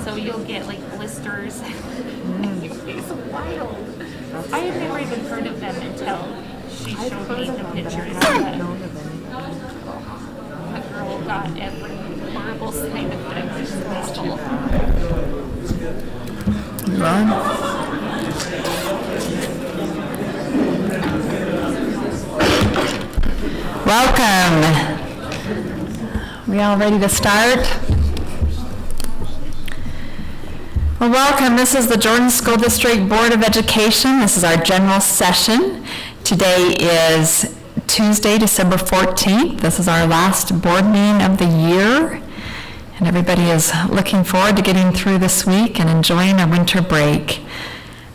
So you'll get like blisters. It's wild. I had never even heard of them until she showed me the pictures. A girl got every horrible side effect possible. Ron? Welcome. We all ready to start? Well, welcome. This is the Jordan School District Board of Education. This is our general session. Today is Tuesday, December 14th. This is our last board meeting of the year, and everybody is looking forward to getting through this week and enjoying our winter break.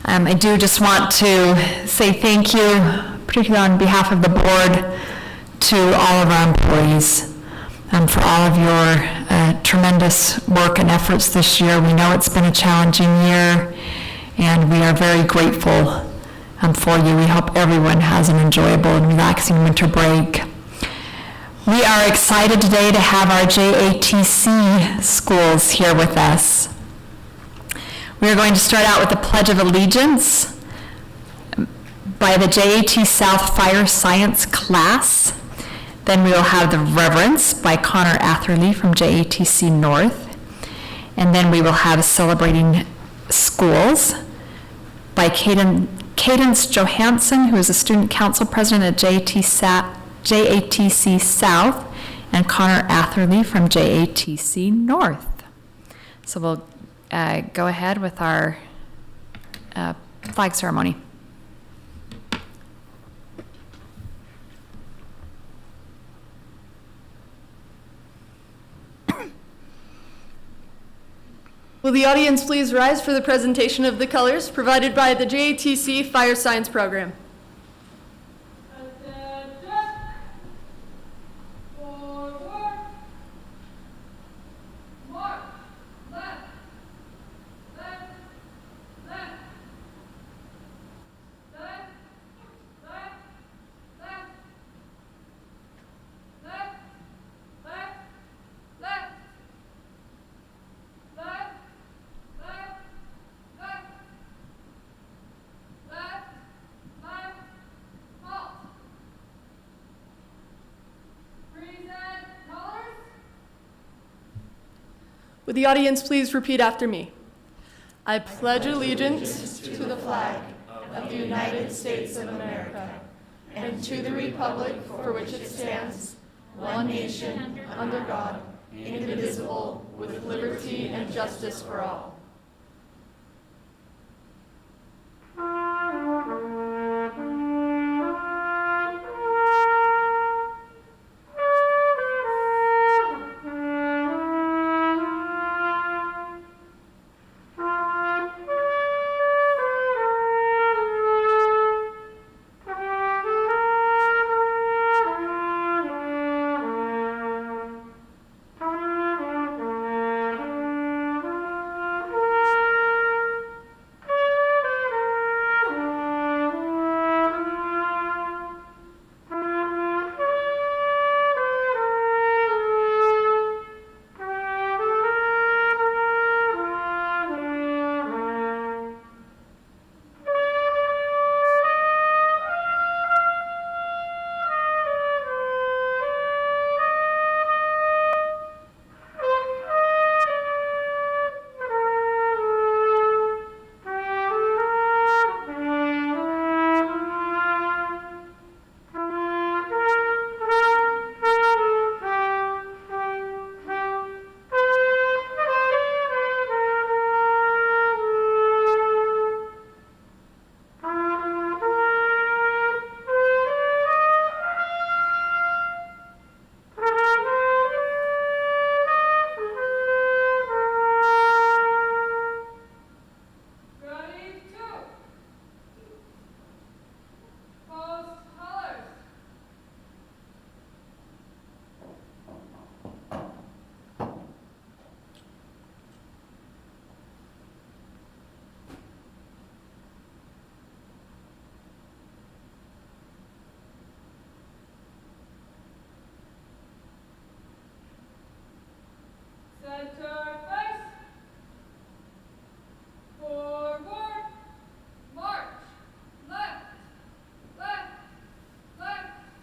I do just want to say thank you, particularly on behalf of the board, to all of our employees for all of your tremendous work and efforts this year. We know it's been a challenging year, and we are very grateful for you. We hope everyone has an enjoyable and relaxing winter break. We are excited today to have our JATC schools here with us. We are going to start out with the Pledge of Allegiance by the JAT South Fire Science class. Then we will have the Reverence by Connor Atherley from JATC North. And then we will have Celebrating Schools by Cadence Johansson, who is a Student Council President at JATC South, and Connor Atherley from JATC North. So we'll go ahead with our flag ceremony. Will the audience please rise for the presentation of the colors provided by the JATC Fire Science Program? Would the audience please repeat after me? I pledge allegiance to the flag of the United States of America and to the republic for which it stands, one nation, under God, indivisible, with liberty and justice for all.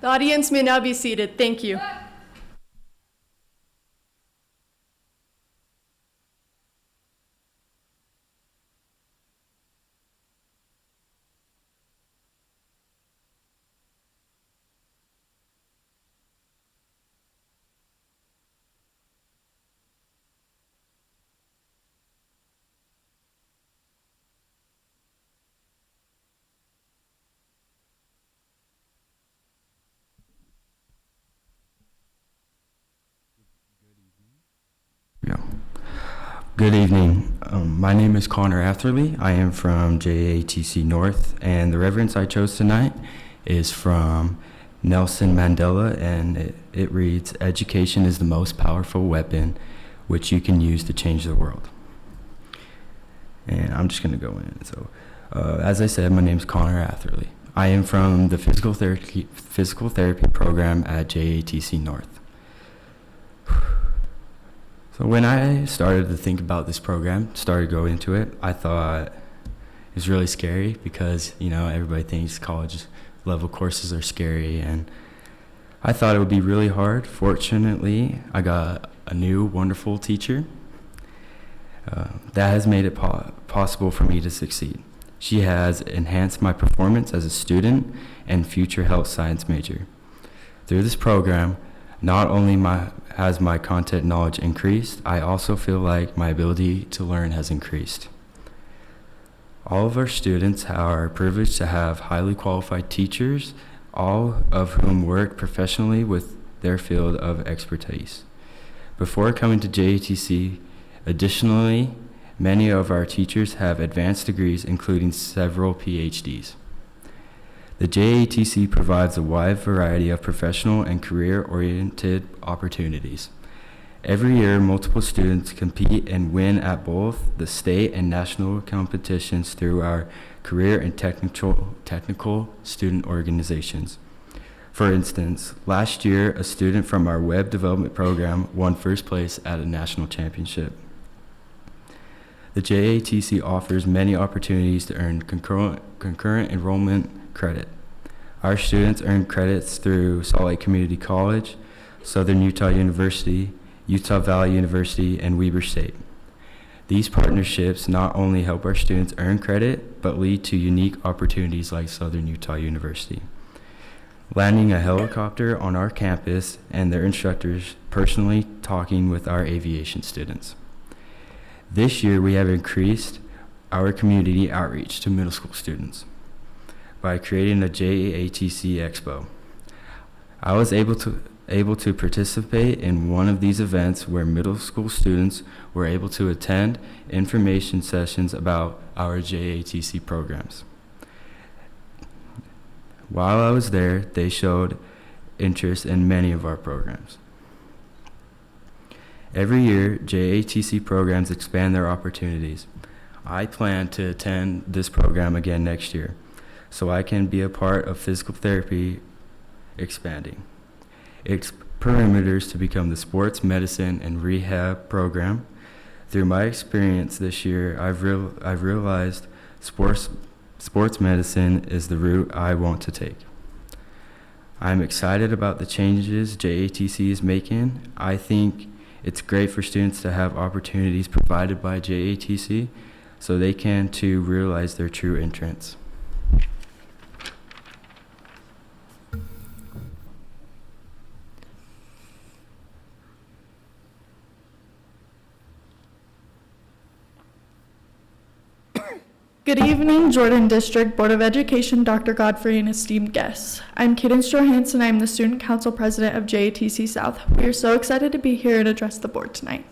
The audience may now be seated. Thank you. Good evening. My name is Connor Atherley. I am from JTC North, and the reference I chose tonight is from Nelson Mandela, and it reads, "Education is the most powerful weapon which you can use to change the world." And I'm just going to go in. So, as I said, my name is Connor Atherley. I am from the physical therapy program at JTC North. So when I started to think about this program, started going into it, I thought it was really scary because, everybody thinks college level courses are scary, and I thought it would be really hard. Fortunately, I got a new wonderful teacher that has made it possible for me to succeed. She has enhanced my performance as a student and future health science major. Through this program, not only has my content knowledge increased, I also feel like my ability to learn has increased. All of our students are privileged to have highly qualified teachers, all of whom work professionally with their field of expertise. Before coming to JTC, additionally, many of our teachers have advanced degrees, including several PhDs. The JTC provides a wide variety of professional and career-oriented opportunities. Every year, multiple students compete and win at both the state and national competitions through our career and technical student organizations. For instance, last year, a student from our web development program won first place at a national championship. The JATC offers many opportunities to earn concurrent enrollment credit. Our students earn credits through Salt Lake Community College, Southern Utah University, Utah Valley University, and Weber State. These partnerships not only help our students earn credit, but lead to unique opportunities like Southern Utah University. Landing a helicopter on our campus and their instructors personally talking with our aviation students. This year, we have increased our community outreach to middle school students by creating a JATC Expo. I was able to participate in one of these events where middle school students were able to attend information sessions about our JATC programs. While I was there, they showed interest in many of our programs. Every year, JATC programs expand their opportunities. I plan to attend this program again next year, so I can be a part of physical therapy expanding its perimeters to become the sports medicine and rehab program. Through my experience this year, I've realized sports medicine is the route I want to take. I'm excited about the changes JATC is making. I think it's great for students to have opportunities provided by JATC so they can too realize their true interests. Good evening, Jordan District Board of Education, Dr. Godfrey, and esteemed guests. I'm Cadence Johansson. I'm the Student Council President of JTC South. We are so excited to be here and address the board tonight.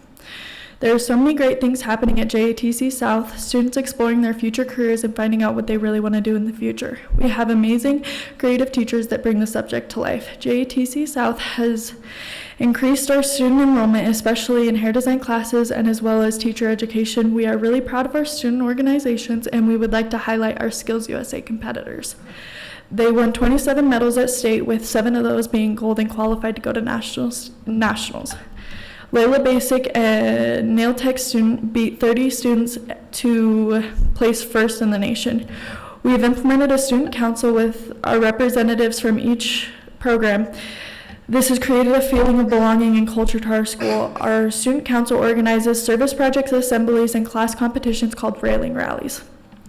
There are so many great things happening at JTC South, students exploring their future careers and finding out what they really want to do in the future. We have amazing, creative teachers that bring the subject to life. JTC South has increased our student enrollment, especially in hair design classes and as well as teacher education. We are really proud of our student organizations, and we would like to highlight our Skills USA competitors. They won 27 medals at state, with 7 of those being gold and qualified to go to nationals. Layla Basic, a nail tech student, beat 30 students to place first in the nation. We have implemented a student council with our representatives from each program. This has created a feeling of belonging and culture to our school. Our student council organizes service projects, assemblies, and class competitions called railing rallies.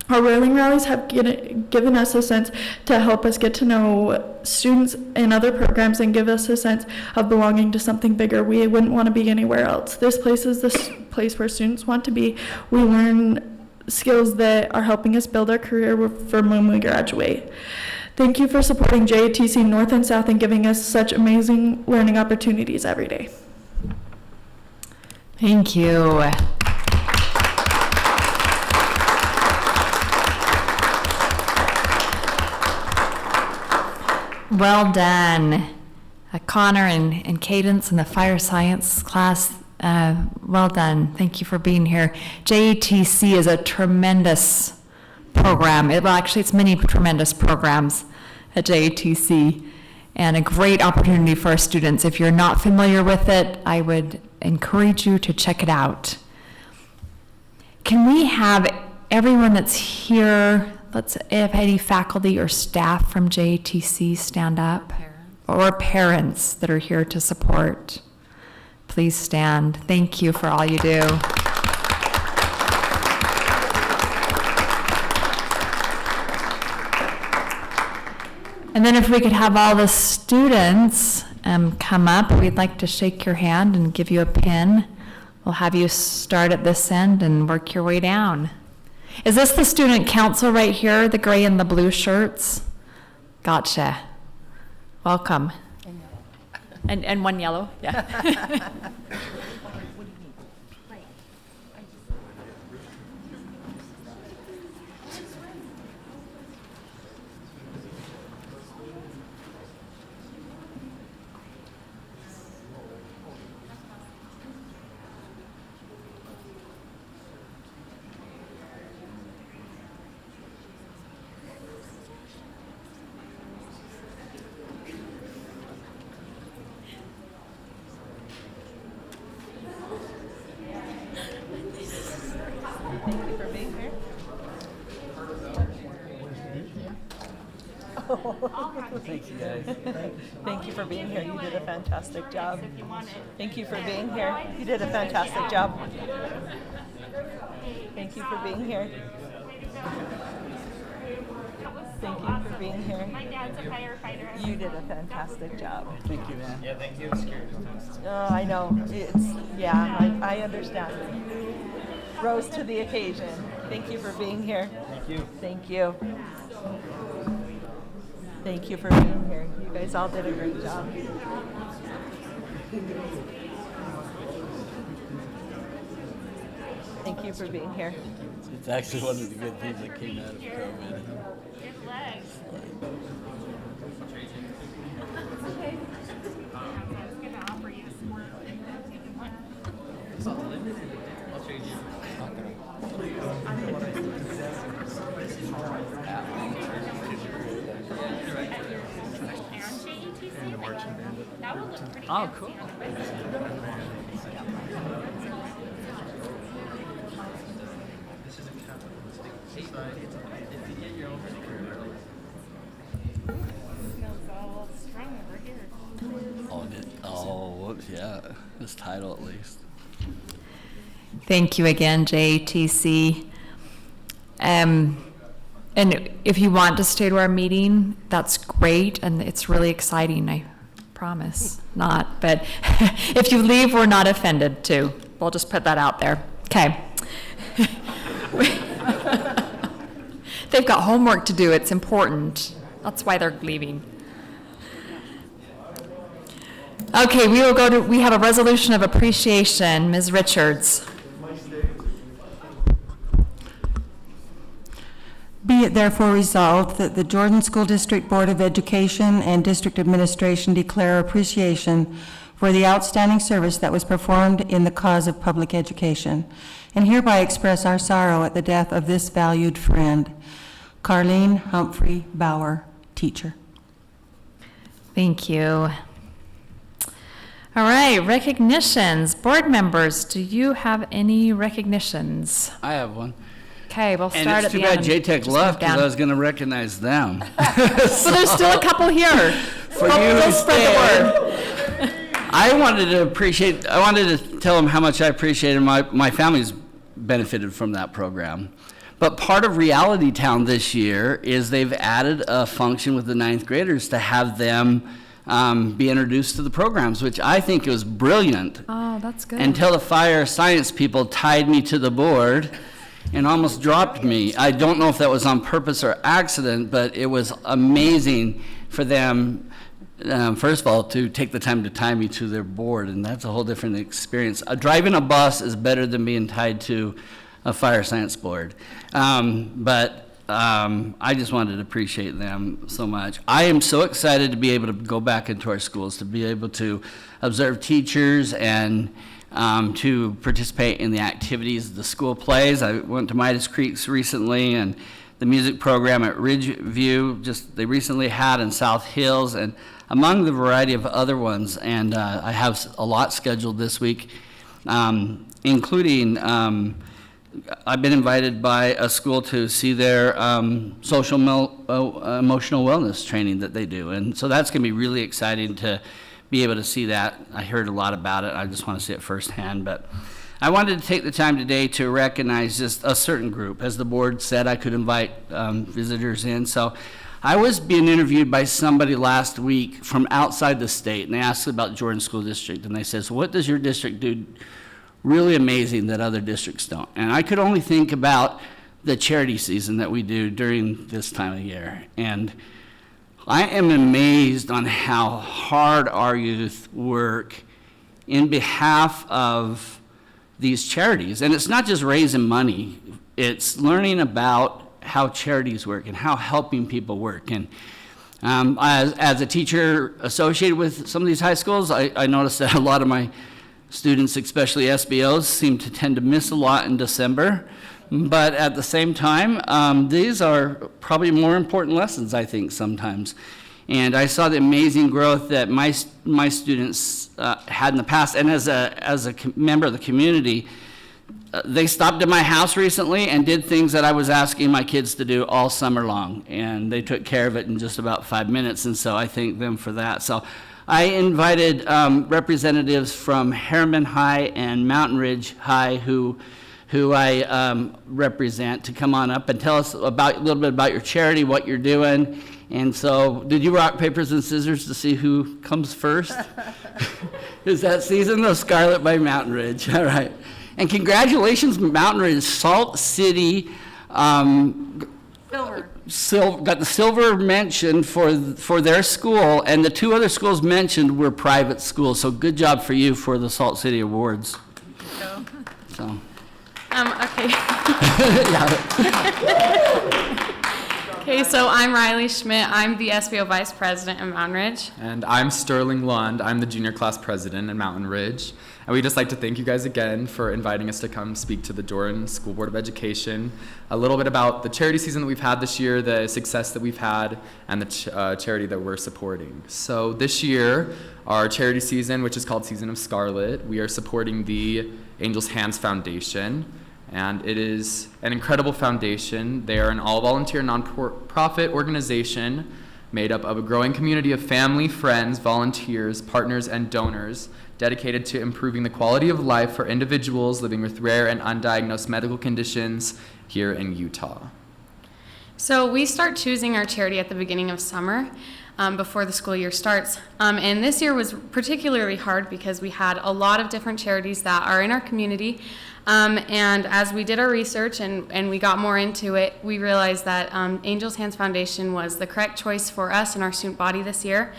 Our railing rallies have given us a sense to help us get to know students in other programs and give us a sense of belonging to something bigger. We wouldn't want to be anywhere else. This place is the place where students want to be. We learn skills that are helping us build our career from when we graduate. Thank you for supporting JTC North and South and giving us such amazing learning opportunities every day. Thank you. Well done. Connor and Cadence in the fire science class, well done. Thank you for being here. JTC is a tremendous program. It's many tremendous programs at JTC and a great opportunity for our students. If you're not familiar with it, I would encourage you to check it out. Can we have everyone that's here, if any faculty or staff from JTC stand up? Or parents that are here to support, please stand. Thank you for all you do. And then if we could have all the students come up, we'd like to shake your hand and give you a pin. We'll have you start at this end and work your way down. Is this the student council right here, the gray and the blue shirts? Gotcha. Welcome. And one yellow, yeah. Thanks, you guys. Thank you for being here. You did a fantastic job. Thank you for being here. You did a fantastic job. Thank you for being here. Thank you for being here. My dad's a firefighter. You did a fantastic job. Thank you, man. Yeah, thank you. Oh, I know. I understand. Rose to the occasion. Thank you for being here. Thank you. Thank you. Thank you for being here. You guys all did a great job. Thank you for being here. It's actually one of the good things that came out of COVID. Good legs. Okay. I was going to offer you some more. I'll trade you. That would look pretty Oh, good. cool. Smells all strong over here. Oh, yeah. This title at least. Thank you again, JTC. And if you want to stay to our meeting, that's great, and it's really exciting, I promise not. But if you leave, we're not offended too. We'll just put that out there. Okay. They've got homework to do. It's important. That's why they're leaving. Okay, we have a resolution of appreciation. Ms. Richards. Be it therefore resolved that the Jordan School District Board of Education and District Administration declare appreciation for the outstanding service that was performed in the cause of public education, and hereby express our sorrow at the death of this valued friend, Carlene Humphrey Bauer, teacher. Thank you. All right, recognitions. Board members, do you have any recognitions? I have one. Okay, we'll And start it's at too the bad end. JTech Just left move because down. I was going to recognize them. So there's still a couple here. For Well, you we'll who spread the word. I wanted to tell them how much I appreciated my family's benefited from that program. But part of Reality Town this year is they've added a function with the 9th graders to have them be introduced to the programs, which I think was brilliant. Oh, that's good. Until the fire science people tied me to the board and almost dropped me. I don't know if that was on purpose or accident, but it was amazing for them, first of all, to take the time to tie me to their board, and that's a whole different experience. Driving a bus is better than being tied to a fire science board. I just wanted to appreciate them so much. I am so excited to be able to go back into our schools, to be able to observe teachers and to participate in the activities the school plays. I went to Midas Creeks recently, and the music program at Ridgeview, they recently had in South Hills, and among the variety of other ones. And I have a lot scheduled this week, including I've been invited by a school to see their social emotional wellness training that they do. And so that's going to be really exciting to be able to see that. I heard a lot about it. I just want to see it firsthand. But I wanted to take the time today to recognize just a certain group. As the board said, I could invite visitors in. So I was being interviewed by somebody last week from outside the state, and they asked about Jordan School District. And they said, so what does your district do really amazing that other districts don't? And I could only think about the charity season that we do during this time of year. And I am amazed on how hard our youth work in behalf of these charities. And it's not just raising money, it's learning about how charities work and how helping people work. And as a teacher associated with some of these high schools, I noticed that a lot of my students, especially SBOs, seem to tend to miss a lot in December. But at the same time, these are probably more important lessons, I think, sometimes. And I saw the amazing growth that my students had in the past. And as a member of the community, they stopped at my house recently and did things that I was asking my kids to do all summer long. And they took care of it in just about 5 minutes. And so I thank them for that. So I invited representatives from Harriman High and Mountain Ridge High, who I represent, to come on up and tell us a little bit about your charity, what you're doing. And so, did you rock, papers, and scissors to see who comes first? Is that Season of Scarlet by Mountain Ridge? All right. And congratulations, Mountain Ridge, Salt City. Got the silver mention for their school, and the 2 other schools mentioned were private schools. So good job for you for the Salt City Awards. So. Okay. Okay, so I'm Riley Schmidt. I'm the SBO Vice President in Mountain Ridge. And I'm Sterling Lund. I'm the junior class president in Mountain Ridge. And we'd just like to thank you guys again for inviting us to come speak to the Jordan School Board of Education. A little bit about the charity season that we've had this year, the success that we've had, and the charity that we're supporting. So this year, our charity season, which is called Season of Scarlet, we are supporting the Angels Hands Foundation. And it is an incredible foundation. They are an all-volunteer nonprofit organization made up of a growing community of family, friends, volunteers, partners, and donors dedicated to improving the quality of life for individuals living with rare and undiagnosed medical conditions here in Utah. So we start choosing our charity at the beginning of summer, before the school year starts. And this year was particularly hard because we had a lot of different charities that are in our community. And as we did our research and we got more into it, we realized that Angels Hands Foundation was the correct choice for us and our student body this year.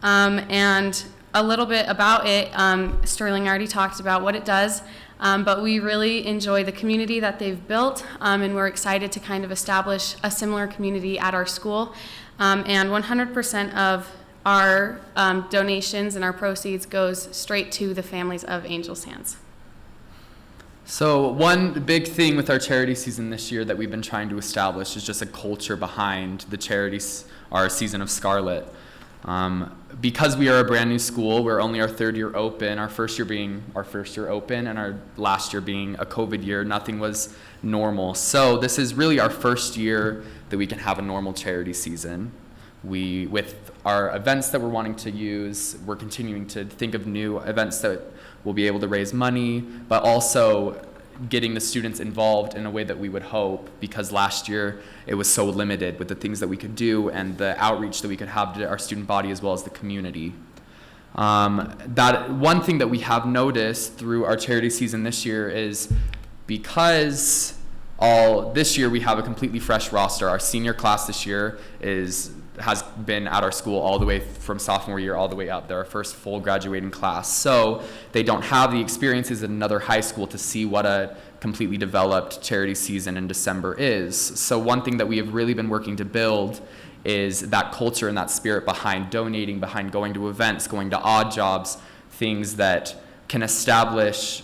And a little bit about it, Sterling already talked about what it does, but we really enjoy the community that they've built, and we're excited to kind of establish a similar community at our school. And 100% of our donations and our proceeds goes straight to the families of Angels Hands. So one big thing with our charity season this year that we've been trying to establish is just a culture behind the charities, our Season of Scarlet. Because we are a brand new school, we're only our third year open, our first year being our first year open and our last year being a COVID year, nothing was normal. So this is really our first year that we can have a normal charity season. With our events that we're wanting to use, we're continuing to think of new events that will be able to raise money, but also getting the students involved in a way that we would hope, because last year it was so limited with the things that we could do and the outreach that we could have to our student body as well as the community. That one thing that we have noticed through our charity season this year is because this year we have a completely fresh roster. Our senior class this year has been at our school all the way from sophomore year all the way up. They're our first full graduating class. So they don't have the experiences at another high school to see what a completely developed charity season in December is. So one thing that we have really been working to build is that culture and that spirit behind donating, behind going to events, going to odd jobs, things that can establish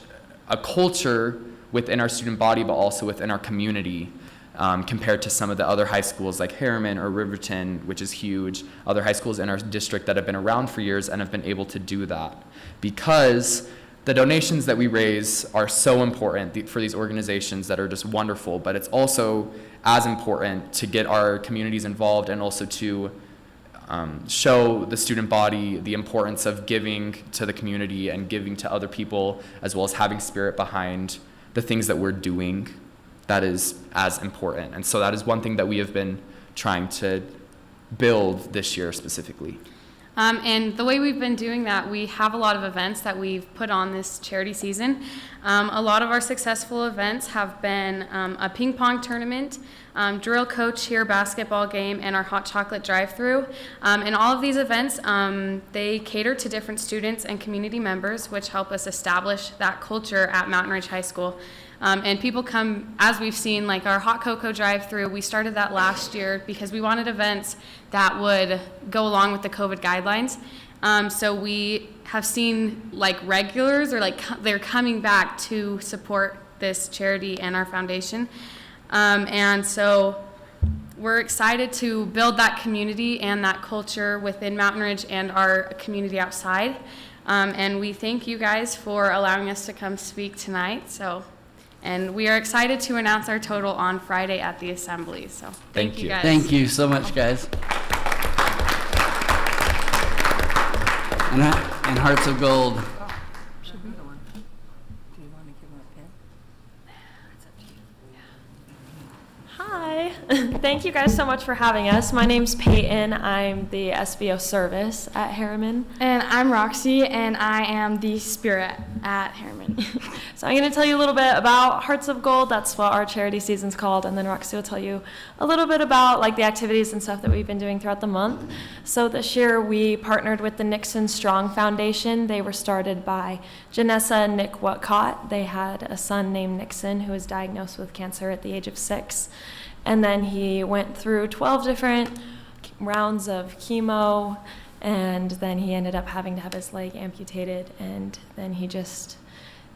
a culture within our student body, but also within our community. Compared to some of the other high schools like Harriman or Riverton, which is huge, other high schools in our district that have been around for years and have been able to do that. Because the donations that we raise are so important for these organizations that are just wonderful, but it's also as important to get our communities involved and also to show the student body the importance of giving to the community and giving to other people, as well as having spirit behind the things that we're doing. That is as important. And so that is one thing that we have been trying to build this year specifically. And the way we've been doing that, we have a lot of events that we've put on this charity season. A lot of our successful events have been a ping pong tournament, drill coach cheer basketball game, and our hot chocolate drive-through. And all of these events, they cater to different students and community members, which help us establish that culture at Mountain Ridge High School. And people come, as we've seen, like our hot cocoa drive-through, we started that last year because we wanted events that would go along with the COVID guidelines. So we have seen like regulars or like they're coming back to support this charity and our foundation. And so we're excited to build that community and that culture within Mountain Ridge and our community outside. And we thank you guys for allowing us to come speak tonight. And we are excited to announce our total on Friday at the assembly. So thank you guys. Thank you so much, guys. And Hearts of Gold. Should we go on? Do you want to give him a pen? It's up to you. Hi, thank you guys so much for having us. My name's Peyton. I'm the SBO service at Harriman. And I'm Roxy, and I am the spirit at Harriman. So I'm going to tell you a little bit about Hearts of Gold. That's what our charity season's called. And then Roxy will tell you a little bit about like the activities and stuff that we've been doing throughout the month. So this year we partnered with the Nixon Strong Foundation. They were started by Janessa and Nick Whatcott. They had a son named Nixon who was diagnosed with cancer at the age of 6. And then he went through 12 different rounds of chemo, and then he ended up having to have his leg amputated, and then he just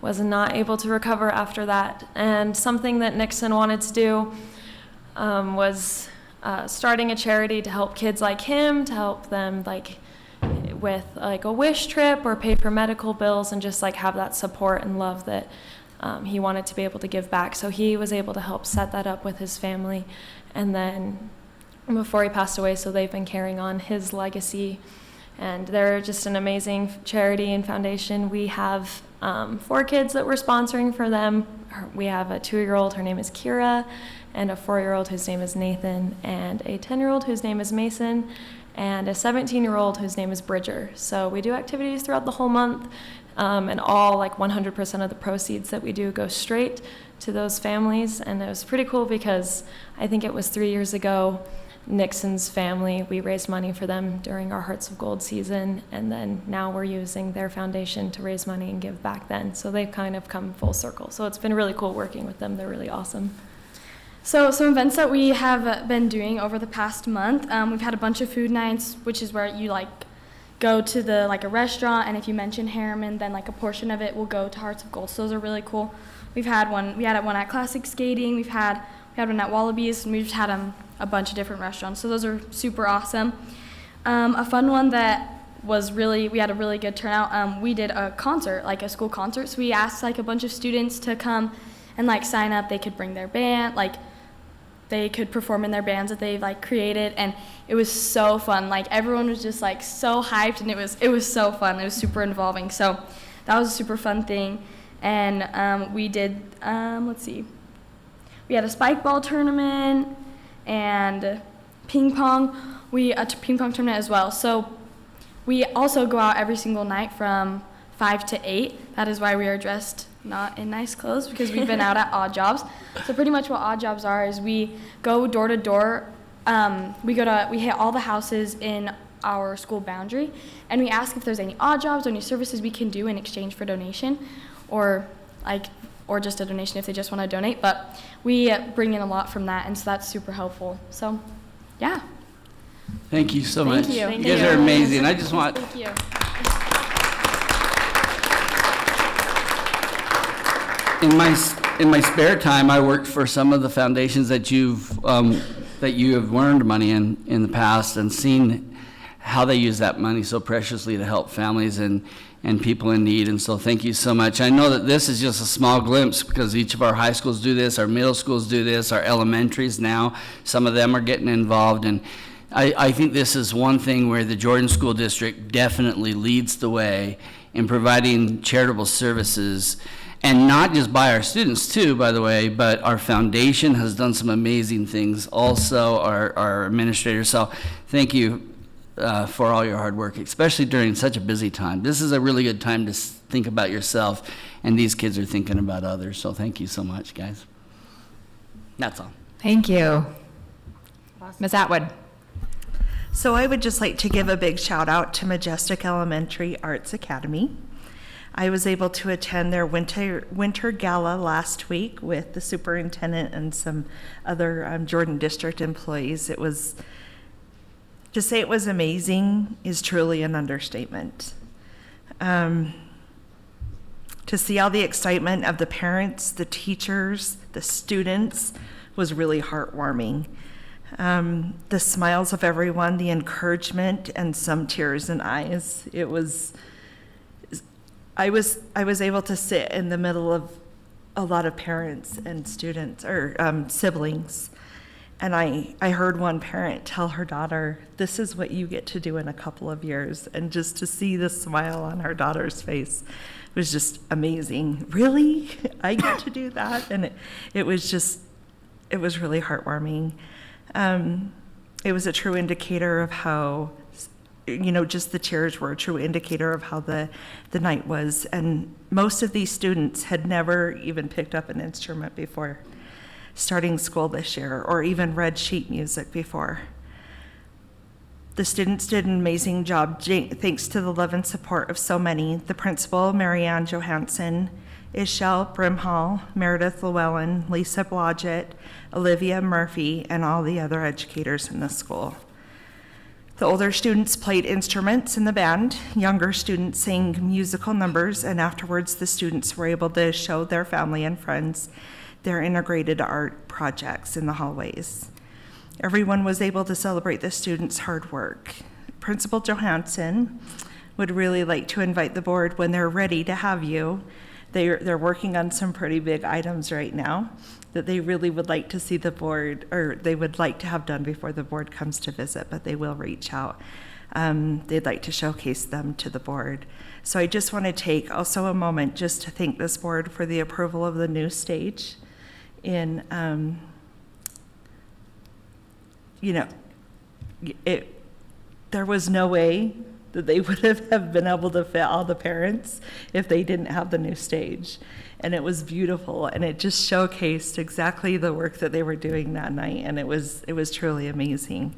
was not able to recover after that. And something that Nixon wanted to do was starting a charity to help kids like him, to help them like with like a wish trip or pay for medical bills and just like have that support and love that he wanted to be able to give back. So he was able to help set that up with his family. And then before he passed away, so they've been carrying on his legacy. And they're just an amazing charity and foundation. We have 4 kids that we're sponsoring for them. We have a 2-year-old, her name is Kira, and a 4-year-old whose name is Nathan, and a 10-year-old whose name is Mason, and a 17-year-old whose name is Bridger. So we do activities throughout the whole month. And all like 100% of the proceeds that we do go straight to those families. And it was pretty cool because I think it was 3 years ago, Nixon's family, we raised money for them during our Hearts of Gold season. And then now we're using their foundation to raise money and give back then. So they've kind of come full circle. So it's been really cool working with them. They're really awesome. So some events that we have been doing over the past month, we've had a bunch of food nights, which is where you like go to the like a restaurant, and if you mention Harriman, then like a portion of it will go to Hearts of Gold. So those are really cool. We had one at Classic Skating, we had one at Wallabies, and we've had a bunch of different restaurants. So those are super awesome. A fun one that was we had a really good turnout. We did a concert, like a school concert. So we asked like a bunch of students to come and like sign up. They could bring their band, like they could perform in their bands that they've like created, and it was so fun. Like everyone was just like so hyped, and it was so fun. It was super involving. So that was a super fun thing. And we did we had a spike ball tournament and ping pong. A ping pong tournament as well. So we also go out every single night from 5 to 8. That is why we are dressed not in nice clothes, because we've been out at odd jobs. So pretty much what odd jobs are is we go door to door. We hit all the houses in our school boundary, and we ask if there's any odd jobs or any services we can do in exchange for donation, or just a donation if they just want to donate. But we bring in a lot from that, and so that's super helpful. So, yeah. Thank you so much. Thank you. You guys are amazing. I just want. Thank you. In my spare time, I worked for some of the foundations that you have earned money in the past, and seen how they use that money so preciously to help families and people in need. And so thank you so much. I know that this is just a small glimpse, because each of our high schools do this, our middle schools do this, our elementaries now, some of them are getting involved. And I think this is one thing where the Jordan School District definitely leads the way in providing charitable services. And not just by our students too, by the way, but our foundation has done some amazing things also, our administrators. So thank you for all your hard work, especially during such a busy time. This is a really good time to think about yourself, and these kids are thinking about others. So thank you so much, guys. That's all. Thank you. Ms. Atwood. So I would just like to give a big shout out to Majestic Elementary Arts Academy. I was able to attend their winter gala last week with the superintendent and some other Jordan District employees. To say it was amazing is truly an understatement. To see all the excitement of the parents, the teachers, the students was really heartwarming. The smiles of everyone, the encouragement, and some tears in eyes. I was able to sit in the middle of a lot of parents and students, or siblings, and I heard one parent tell her daughter, "This is what you get to do in a couple of years," and just to see the smile on her daughter's face was just amazing. Really? I get to do that? And it was really heartwarming. It was a true indicator of how, just the tears were a true indicator of how the night was. And most of these students had never even picked up an instrument before starting school this year, or even read sheet music before. The students did an amazing job, thanks to the love and support of so many. The principal, Marianne Johansson, Ishelle Brimhall, Meredith Llewellyn, Lisa Blodgett, Olivia Murphy, and all the other educators in the school. The older students played instruments in the band, younger students sang musical numbers, and afterwards the students were able to show their family and friends their integrated art projects in the hallways. Everyone was able to celebrate the students' hard work. Principal Johansson would really like to invite the board, when they're ready to have you. They're working on some pretty big items right now that they really would like to see the board, or they would like to have done before the board comes to visit, but they will reach out. They'd like to showcase them to the board. So I just want to take also a moment just to thank this board for the approval of the new stage in, there was no way that they would have been able to fit all the parents if they didn't have the new stage. And it was beautiful, and it just showcased exactly the work that they were doing that night, and it was truly amazing.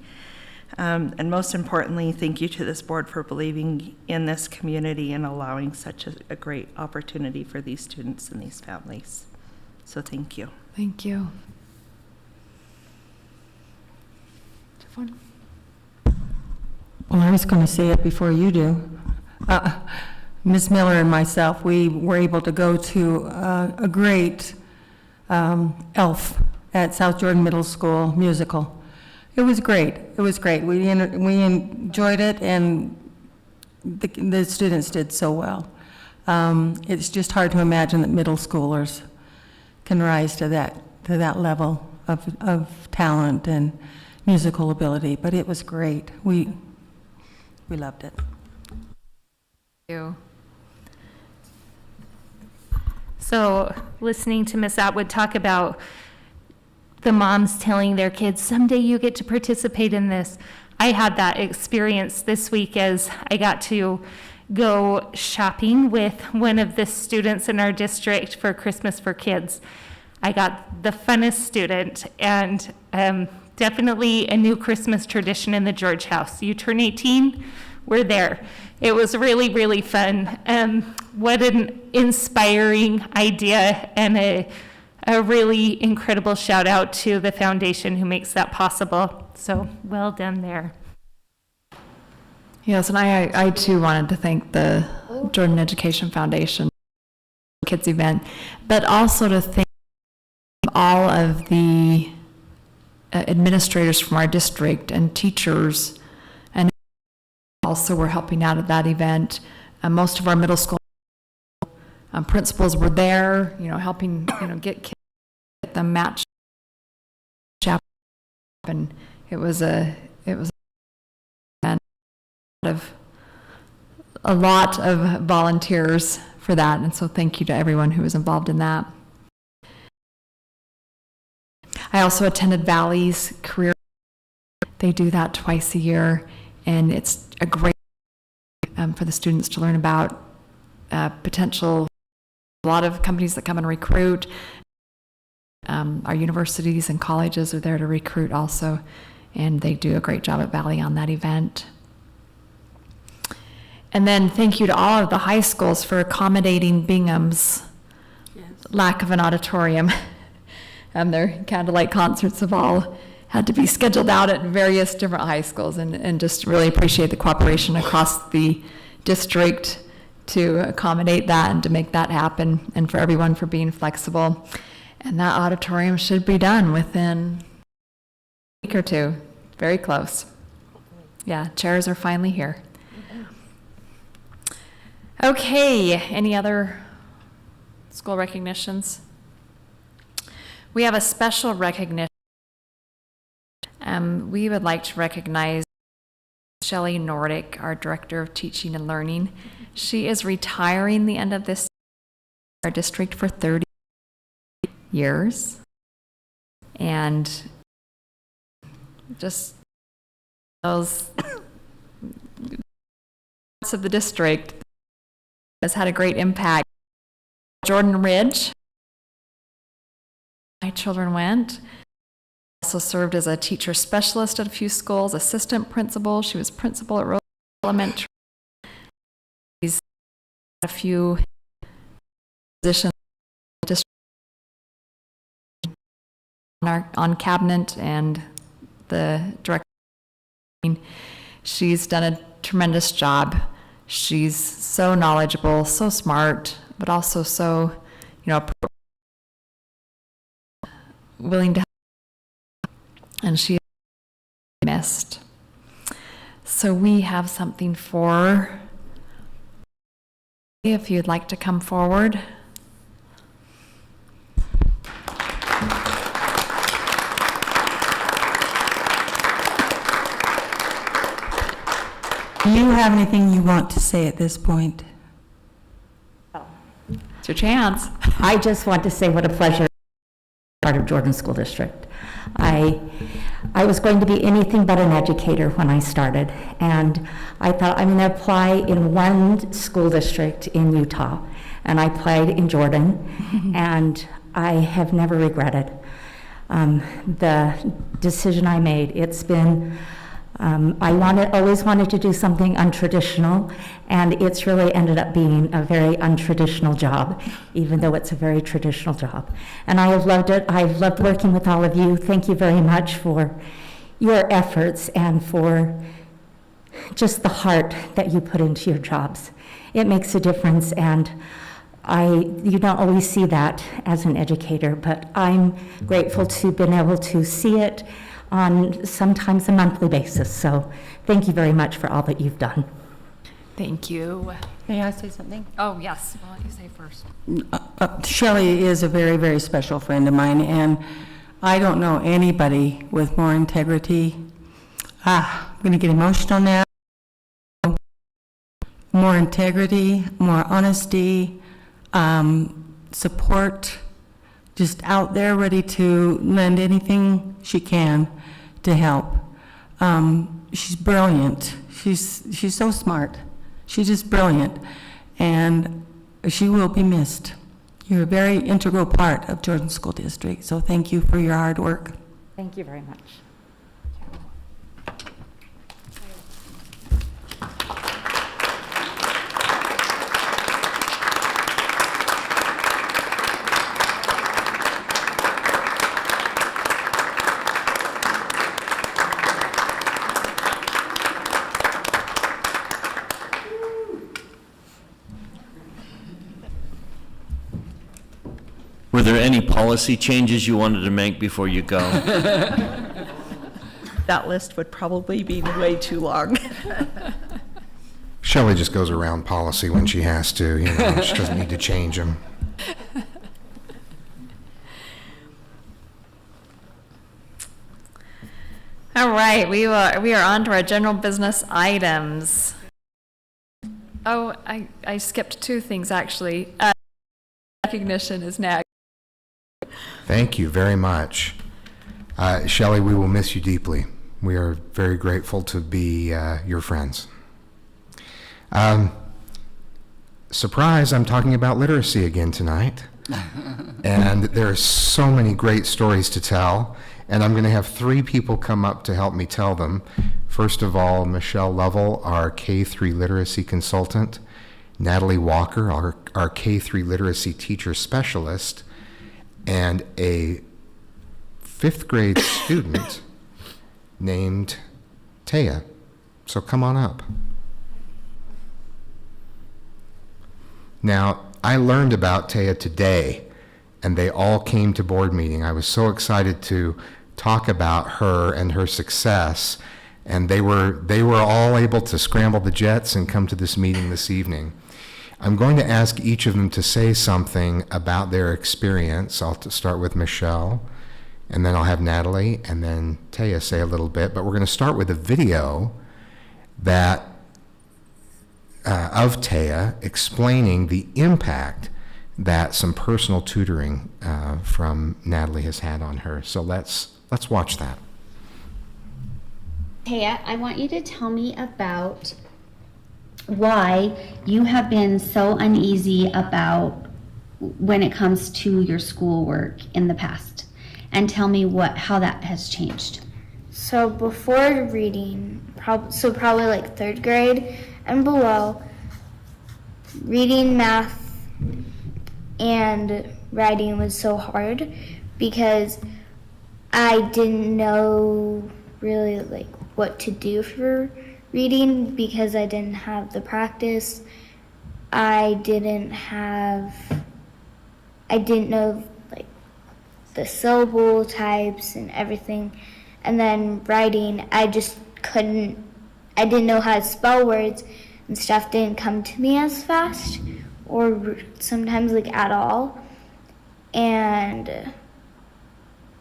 And most importantly, thank you to this board for believing in this community and allowing such a great opportunity for these students and these families. So thank you. Thank you. Well, I was going to say it before you do. Ms. Miller and myself, we were able to go to a great ELF at South Jordan Middle School musical. It was great. It was great. We enjoyed it, and the students did so well. It's just hard to imagine that middle schoolers can rise to that level of talent and musical ability, but it was great. We loved it. Thank you. So listening to Miss Atwood talk about the moms telling their kids, someday you get to participate in this. I had that experience this week as I got to go shopping with one of the students in our district for Christmas for Kids. I got the funnest student, and definitely a new Christmas tradition in the George house. You turn 18, we're there. It was really, really fun. What an inspiring idea, and a really incredible shout out to the foundation who makes that possible. So well done there. Yes, and I too wanted to thank the Jordan Education Foundation Kids event, but also to thank all of the administrators from our district and teachers, and also were helping out at that event. Most of our middle school principals were there, helping, get kids, get them matched up, and it was a lot of volunteers for that, and so thank you to everyone who was involved in that. I also attended Valley's career. They do that twice a year, and it's a great for the students to learn about potential. A lot of companies that come and recruit. Our universities and colleges are there to recruit also, and they do a great job at Valley on that event. And then thank you to all of the high schools for accommodating Bingham's lack of an auditorium. Their candlelight concerts have all had to be scheduled out at various different high schools, and just really appreciate the cooperation across the district to accommodate that and to make that happen, and for everyone for being flexible. And that auditorium should be done within a week or two, very close. Yeah, chairs are finally here. Okay, any other school recognitions? We have a special recognition. We would like to recognize Shelley Nordic, our Director of Teaching and Learning. She is retiring the end of this our district for 30 years. And just those parts of the district has had a great impact. Jordan Ridge, my children went. Also served as a teacher specialist at a few schools, assistant principal. She was principal at Rose Elementary. She's had a few positions on cabinet and the director. She's done a tremendous job. She's so knowledgeable, so smart, but also so, willing to help. And she is missed. So we have something for, if you'd like to come forward. Do you have anything you want to say at this point? It's your chance. I just want to say what a pleasure part of Jordan School District. I was going to be anything but an educator when I started, and I thought I'm going to apply in one school district in Utah, and I applied in Jordan, and I have never regretted the decision I made. It's been I always wanted to do something untraditional, and it's really ended up being a very untraditional job, even though it's a very traditional job. And I have loved it. I've loved working with all of you. Thank you very much for your efforts and for just the heart that you put into your jobs. It makes a difference, and you don't always see that as an educator, but I'm grateful to been able to see it on sometimes a monthly basis. So thank you very much for all that you've done. Thank you. May I say something? Oh, yes, well, you say first. Shelley is a very, very special friend of mine, and I don't know anybody with more integrity. I'm going to get emotional now. More integrity, more honesty, support, just out there ready to lend anything she can to help. She's brilliant. She's so smart. She's just brilliant, and she will be missed. You're a very integral part of Jordan School District, so thank you for your hard work. Thank you very much. Were there any policy changes you wanted to make before you go? That list would probably be way too long. Shelley just goes around policy when she has to, you know, she doesn't need to change them. All right, we are on to our general business items. Oh, I skipped two things, actually. Recognition is next. Thank you very much. Shelley, we will miss you deeply. We are very grateful to be your friends. Surprise, I'm talking about literacy again tonight. And there are so many great stories to tell, and I'm going to have 3 people come up to help me tell them. First of all, Michelle Lovell, our K-3 literacy consultant, Natalie Walker, our K-3 literacy teacher specialist, and a 5th grade student named Taya. So come on up. Now, I learned about Taya today, and they all came to board meeting. I was so excited to talk about her and her success, and they were all able to scramble the jets and come to this meeting this evening. I'm going to ask each of them to say something about their experience. I'll start with Michelle, and then I'll have Natalie, and then Taya say a little bit. But we're going to start with a video that of Taya explaining the impact that some personal tutoring from Natalie has had on her. So let's watch that. Taya, I want you to tell me about why you have been so uneasy about when it comes to your schoolwork in the past, and tell me how that has changed. So before reading, probably like 3rd grade and below, reading, math, and writing was so hard because I didn't know really like what to do for reading because I didn't have the practice. I didn't know like the syllable types and everything. And then writing, I didn't know how to spell words, and stuff didn't come to me as fast or sometimes like at all. And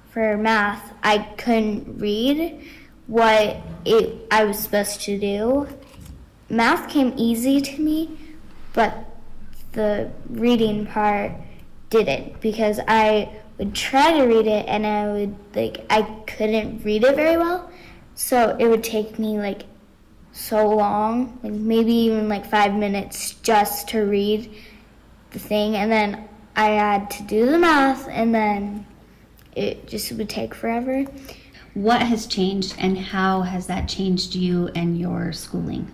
for math, I couldn't read what I was supposed to do. Math came easy to me, but the reading part didn't, because I would try to read it and I couldn't read it very well. So it would take me like so long, like maybe even like 5 minutes just to read the thing, and then I had to do the math, and then it just would take forever. What has changed, and how has that changed you and your schooling?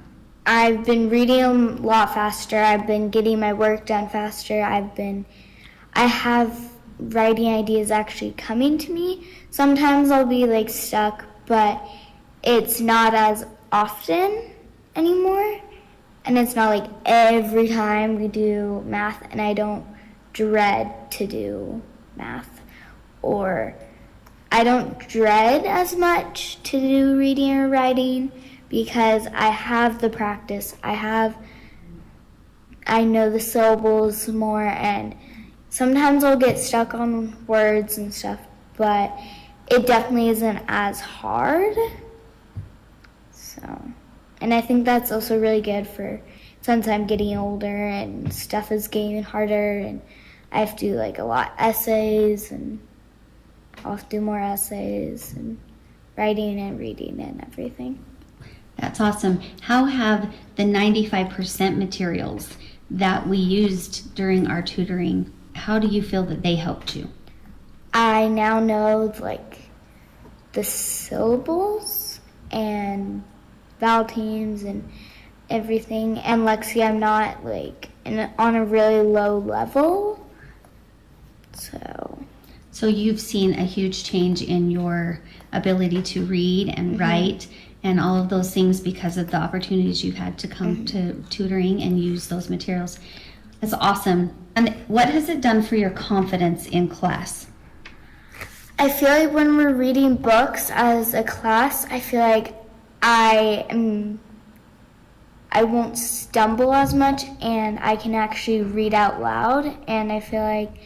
I've been reading a lot faster. I've been getting my work done faster. I have writing ideas actually coming to me. Sometimes I'll be like stuck, but it's not as often anymore. And it's not like every time we do math, and I don't dread to do math, or I don't dread as much to do reading or writing because I have the practice. I know the syllables more, and sometimes I'll get stuck on words and stuff, but it definitely isn't as hard. So, and I think that's also really good for since I'm getting older and stuff is getting harder, and I have to do like a lot of essays, and I'll have to do more essays and writing and reading and everything. That's awesome. How have the 95% materials that we used during our tutoring, how do you feel that they helped you? I now know like the syllables and vowel teams and everything. And Lexi, I'm not like on a really low level. So you've seen a huge change in your ability to read and write and all of those things because of the opportunities you've had to come to tutoring and use those materials. That's awesome. And what has it done for your confidence in class? I feel like when we're reading books as a class, I feel like I won't stumble as much, and I can actually read out loud, and I feel like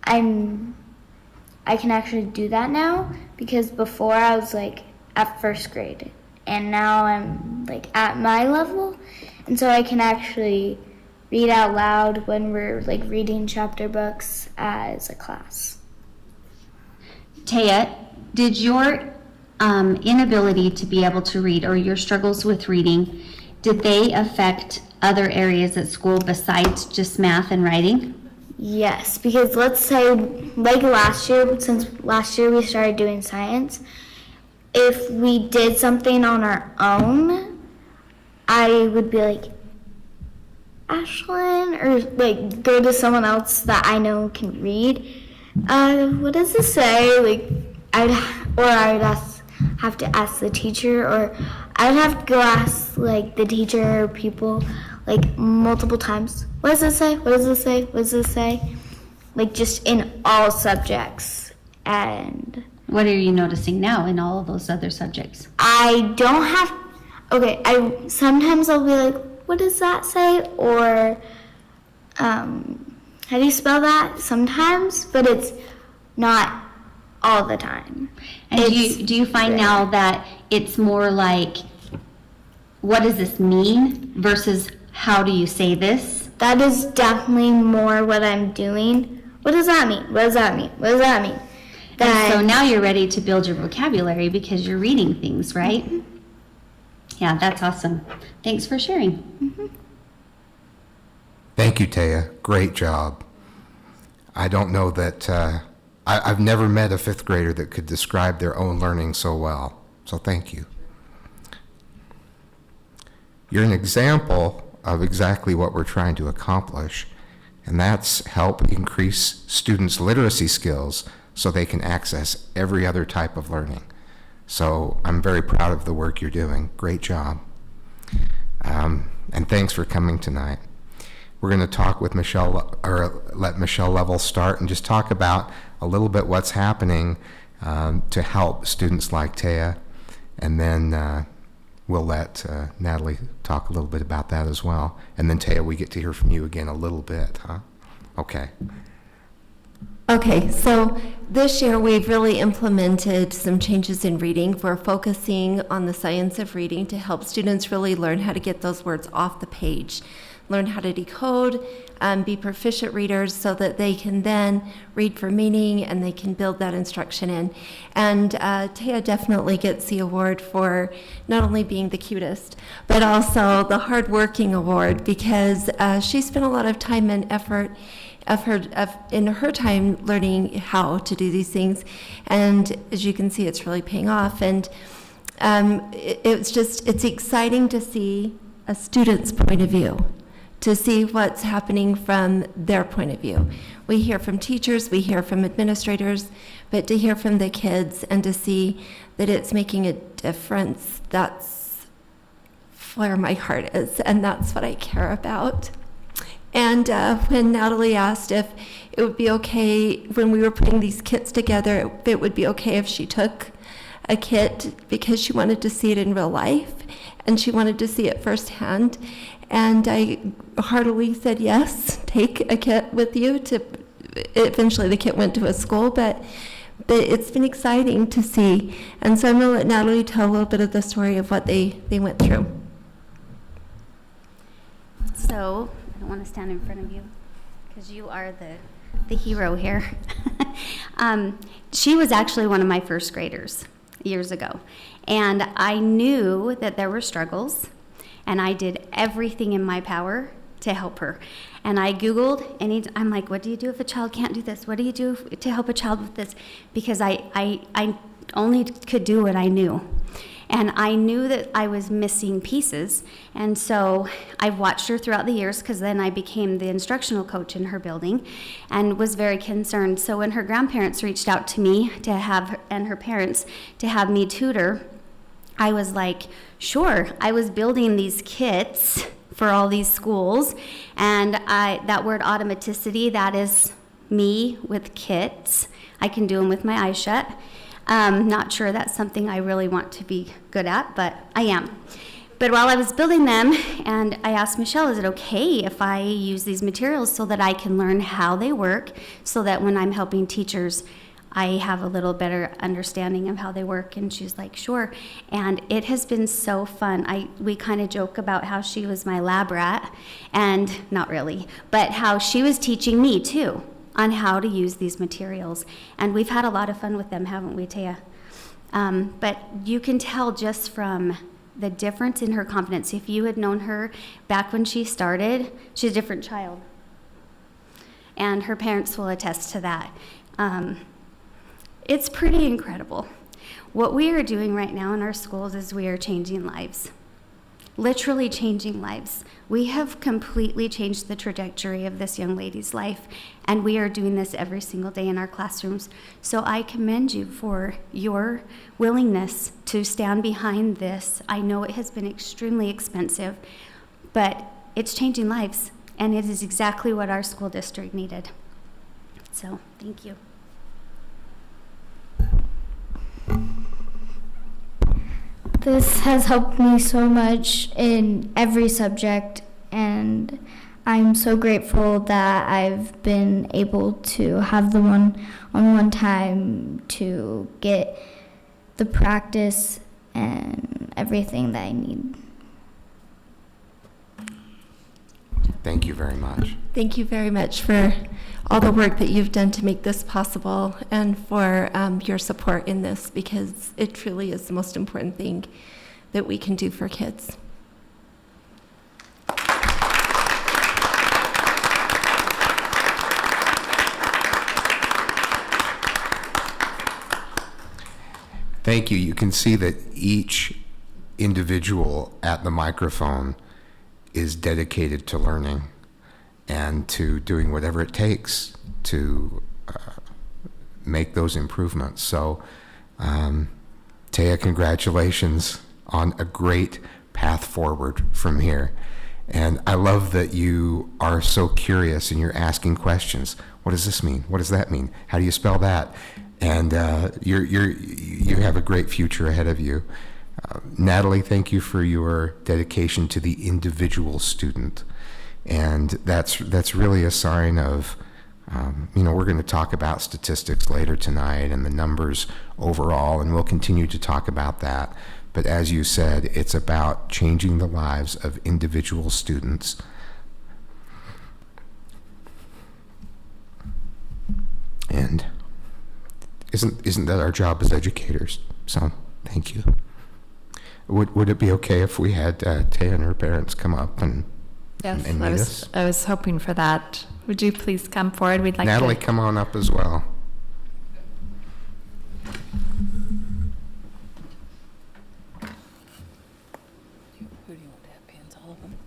I can actually do that now, because before I was like at first grade, and now I'm like at my level, and so I can actually read out loud when we're like reading chapter books as a class. Taya, did your inability to be able to read or your struggles with reading, did they affect other areas at school besides just math and writing? Yes, because let's say, like last year, since last year we started doing science, if we did something on our own, I would be like, Ashlyn, or like go to someone else that I know can read. What does this say? Like, I'd have to ask the teacher, or I'd have to go ask like the teacher or people like multiple times. What does it say? What does it say? What does it say? Like just in all subjects. And what are you noticing now in all of those other subjects? I don't have, okay, sometimes I'll be like, what does that say? Or how do you spell that? Sometimes, but it's not all the time. And do you find now that it's more like, what does this mean versus how do you say this? That is definitely more what I'm doing. What does that mean? What does that mean? What does that mean? And so now you're ready to build your vocabulary because you're reading things, right? Mm-hmm. Yeah, that's awesome. Thanks for sharing. Mm-hmm. Thank you, Taya. Great job. I don't know that, I've never met a fifth grader that could describe their own learning so well. So thank you. You're an example of exactly what we're trying to accomplish, and that's help increase students' literacy skills so they can access every other type of learning. So I'm very proud of the work you're doing. Great job. And thanks for coming tonight. We're going to talk with Michelle, or let Michelle Level start and just talk about a little bit what's happening to help students like Taya, and then we'll let Natalie talk a little bit about that as well. And then Taya, we get to hear from you again a little bit, huh? Okay. Okay, so this year we've really implemented some changes in reading. We're focusing on the science of reading to help students really learn how to get those words off the page, learn how to decode, be proficient readers so that they can then read for meaning and they can build that instruction in. And Taya definitely gets the award for not only being the cutest, but also the hardworking award, because she spent a lot of time and effort in her time learning how to do these things, and as you can see, it's really paying off. And it's exciting to see a student's point of view, to see what's happening from their point of view. We hear from teachers, we hear from administrators, but to hear from the kids and to see that it's making a difference, that's where my heart is, and that's what I care about. And when Natalie asked if it would be okay, when we were putting these kits together, if it would be okay if she took a kit because she wanted to see it in real life and she wanted to see it firsthand. And I heartily said, yes, take a kit with you. Eventually the kit went to a school, but it's been exciting to see. And so I'm going to let Natalie tell a little bit of the story of what they went through. So, I don't want to stand in front of you because you are the hero here. She was actually one of my first graders years ago. And I knew that there were struggles, and I did everything in my power to help her. And I Googled, I'm like, what do you do if a child can't do this? What do you do to help a child with this? Because I only could do what I knew. And I knew that I was missing pieces. And so I've watched her throughout the years, because then I became the instructional coach in her building and was very concerned. So when her grandparents reached out to me and her parents to have me tutor, I was like, sure. I was building these kits for all these schools. And that word automaticity, that is me with kits. I can do them with my eyes shut. Not sure that's something I really want to be good at, but I am. But while I was building them, and I asked Michelle, is it okay if I use these materials so that I can learn how they work, so that when I'm helping teachers, I have a little better understanding of how they work? And she's like, sure. And it has been so fun. We kind of joke about how she was my lab rat, and not really, but how she was teaching me too on how to use these materials. And we've had a lot of fun with them, haven't we, Taya? But you can tell just from the difference in her confidence. If you had known her back when she started, she's a different child. And her parents will attest to that. It's pretty incredible. What we are doing right now in our schools is we are changing lives. Literally changing lives. We have completely changed the trajectory of this young lady's life, and we are doing this every single day in our classrooms. So I commend you for your willingness to stand behind this. I know it has been extremely expensive, but it's changing lives, and it is exactly what our school district needed. So, thank you. This has helped me so much in every subject, and I'm so grateful that I've been able to have the one-on-one time to get the practice and everything that I need. Thank you very much. Thank you very much for all the work that you've done to make this possible, and for your support in this, because it truly is the most important thing that we can do for kids. Thank you. You can see that each individual at the microphone is dedicated to learning and to doing whatever it takes to make those improvements. So, Taya, congratulations on a great path forward from here. And I love that you are so curious and you're asking questions. What does this mean? What does that mean? How do you spell that? And you have a great future ahead of you. Natalie, thank you for your dedication to the individual student. And that's really a sign of, we're going to talk about statistics later tonight and the numbers overall, and we'll continue to talk about that. But as you said, it's about changing the lives of individual students. And isn't that our job as educators? So thank you. Would it be okay if we had Taya and her parents come up and Yes, and meet us? I was hoping for that. Would you please come forward? We'd like Natalie, to. come on up as well. Who do you want to have pins? All of them?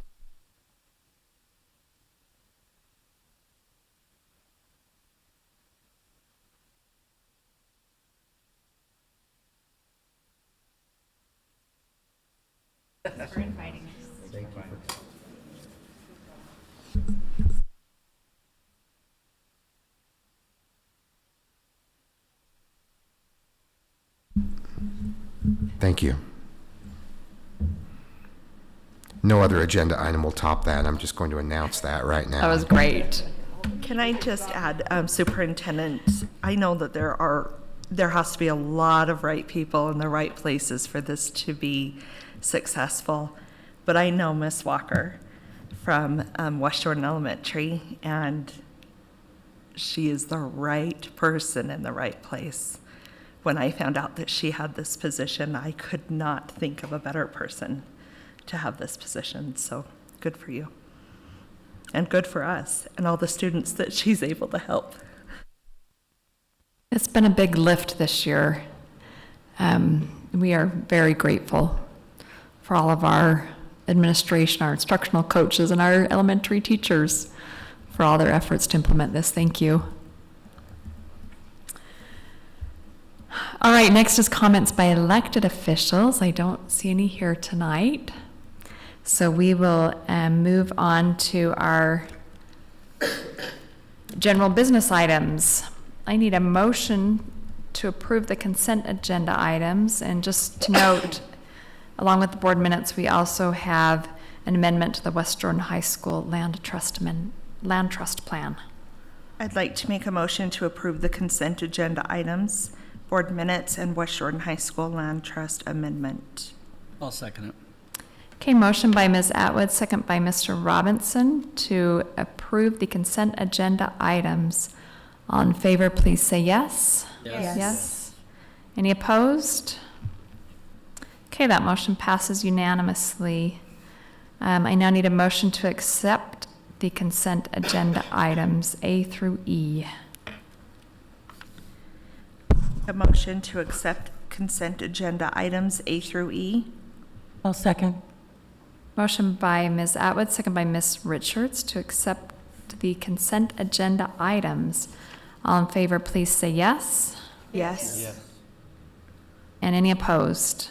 For inviting us. Thank you. Thank you. No other agenda item will top that. I'm just going to announce that right now. That was great. Can I just add, Superintendent, I know that there has to be a lot of right people in the right places for this to be successful, but I know Miss Walker from West Jordan Elementary, and she is the right person in the right place. When I found out that she had this position, I could not think of a better person to have this position, so good for you. And good for us and all the students that she's able to help. It's been a big lift this year. We are very grateful for all of our administration, our instructional coaches, and our elementary teachers for all their efforts to implement this. Thank you. All right, next is comments by elected officials. I don't see any here tonight. So we will move on to our general business items. I need a motion to approve the consent agenda items. And just to note, along with the board minutes, we also have an amendment to the West Jordan High School land trust plan. I'd like to make a motion to approve the consent agenda items, board minutes, and West Jordan High School land trust amendment. I'll second it. Okay, motion by Ms. Atwood, second by Mr. Robinson to approve the consent agenda items. All in favor, please say yes. Yes. Yes. Any opposed? Okay, that motion passes unanimously. I now need a motion to accept the consent agenda items A through E. A motion to accept consent agenda items A through E. I'll second. Motion by Ms. Atwood, second by Ms. Richards to accept the consent agenda items. All in favor, please say yes. Yes. And any opposed?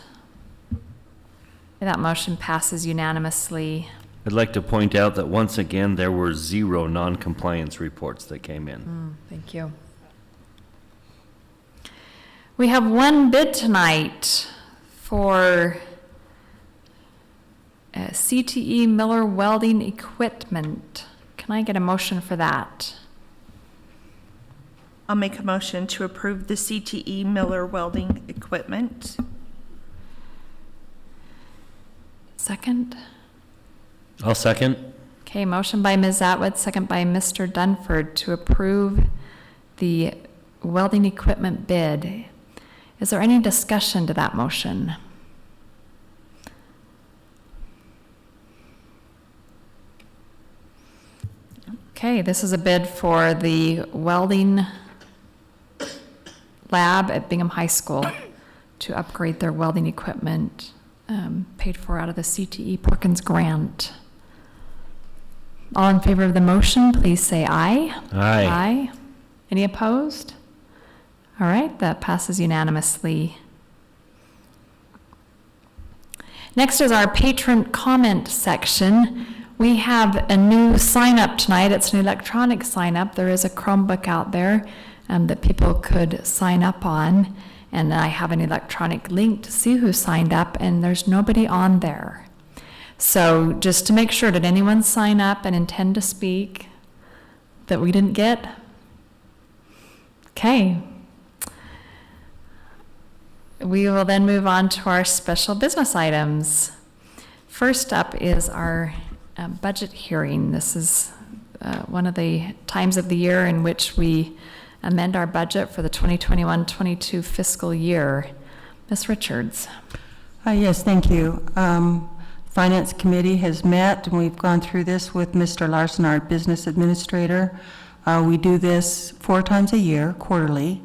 That motion passes unanimously. I'd like to point out that once again, there were 0 non-compliance reports that came in. Thank you. We have one bid tonight for CTE Miller welding equipment. Can I get a motion for that? I'll make a motion to approve the CTE Miller welding equipment. Second? I'll second. Okay, motion by Ms. Atwood, second by Mr. Dunford to approve the welding equipment bid. Is there any discussion to that motion? Okay, this is a bid for the welding lab at Bingham High School to upgrade their welding equipment, paid for out of the CTE Perkins grant. All in favor of the motion, please say aye. Aye. Aye. Any opposed? All right, that passes unanimously. Next is our patron comment section. We have a new sign up tonight. It's an electronic sign up. There is a Chromebook out there that people could sign up on. And I have an electronic link to see who signed up, and there's nobody on there. So just to make sure, did anyone sign up and intend to speak that we didn't get? Okay. We will then move on to our special business items. First up is our budget hearing. This is one of the times of the year in which we amend our budget for the 2021-22 fiscal year. Ms. Richards. Yes, thank you. Finance Committee has met, and we've gone through this with Mr. Larson, our business administrator. We do this 4 times a year, quarterly,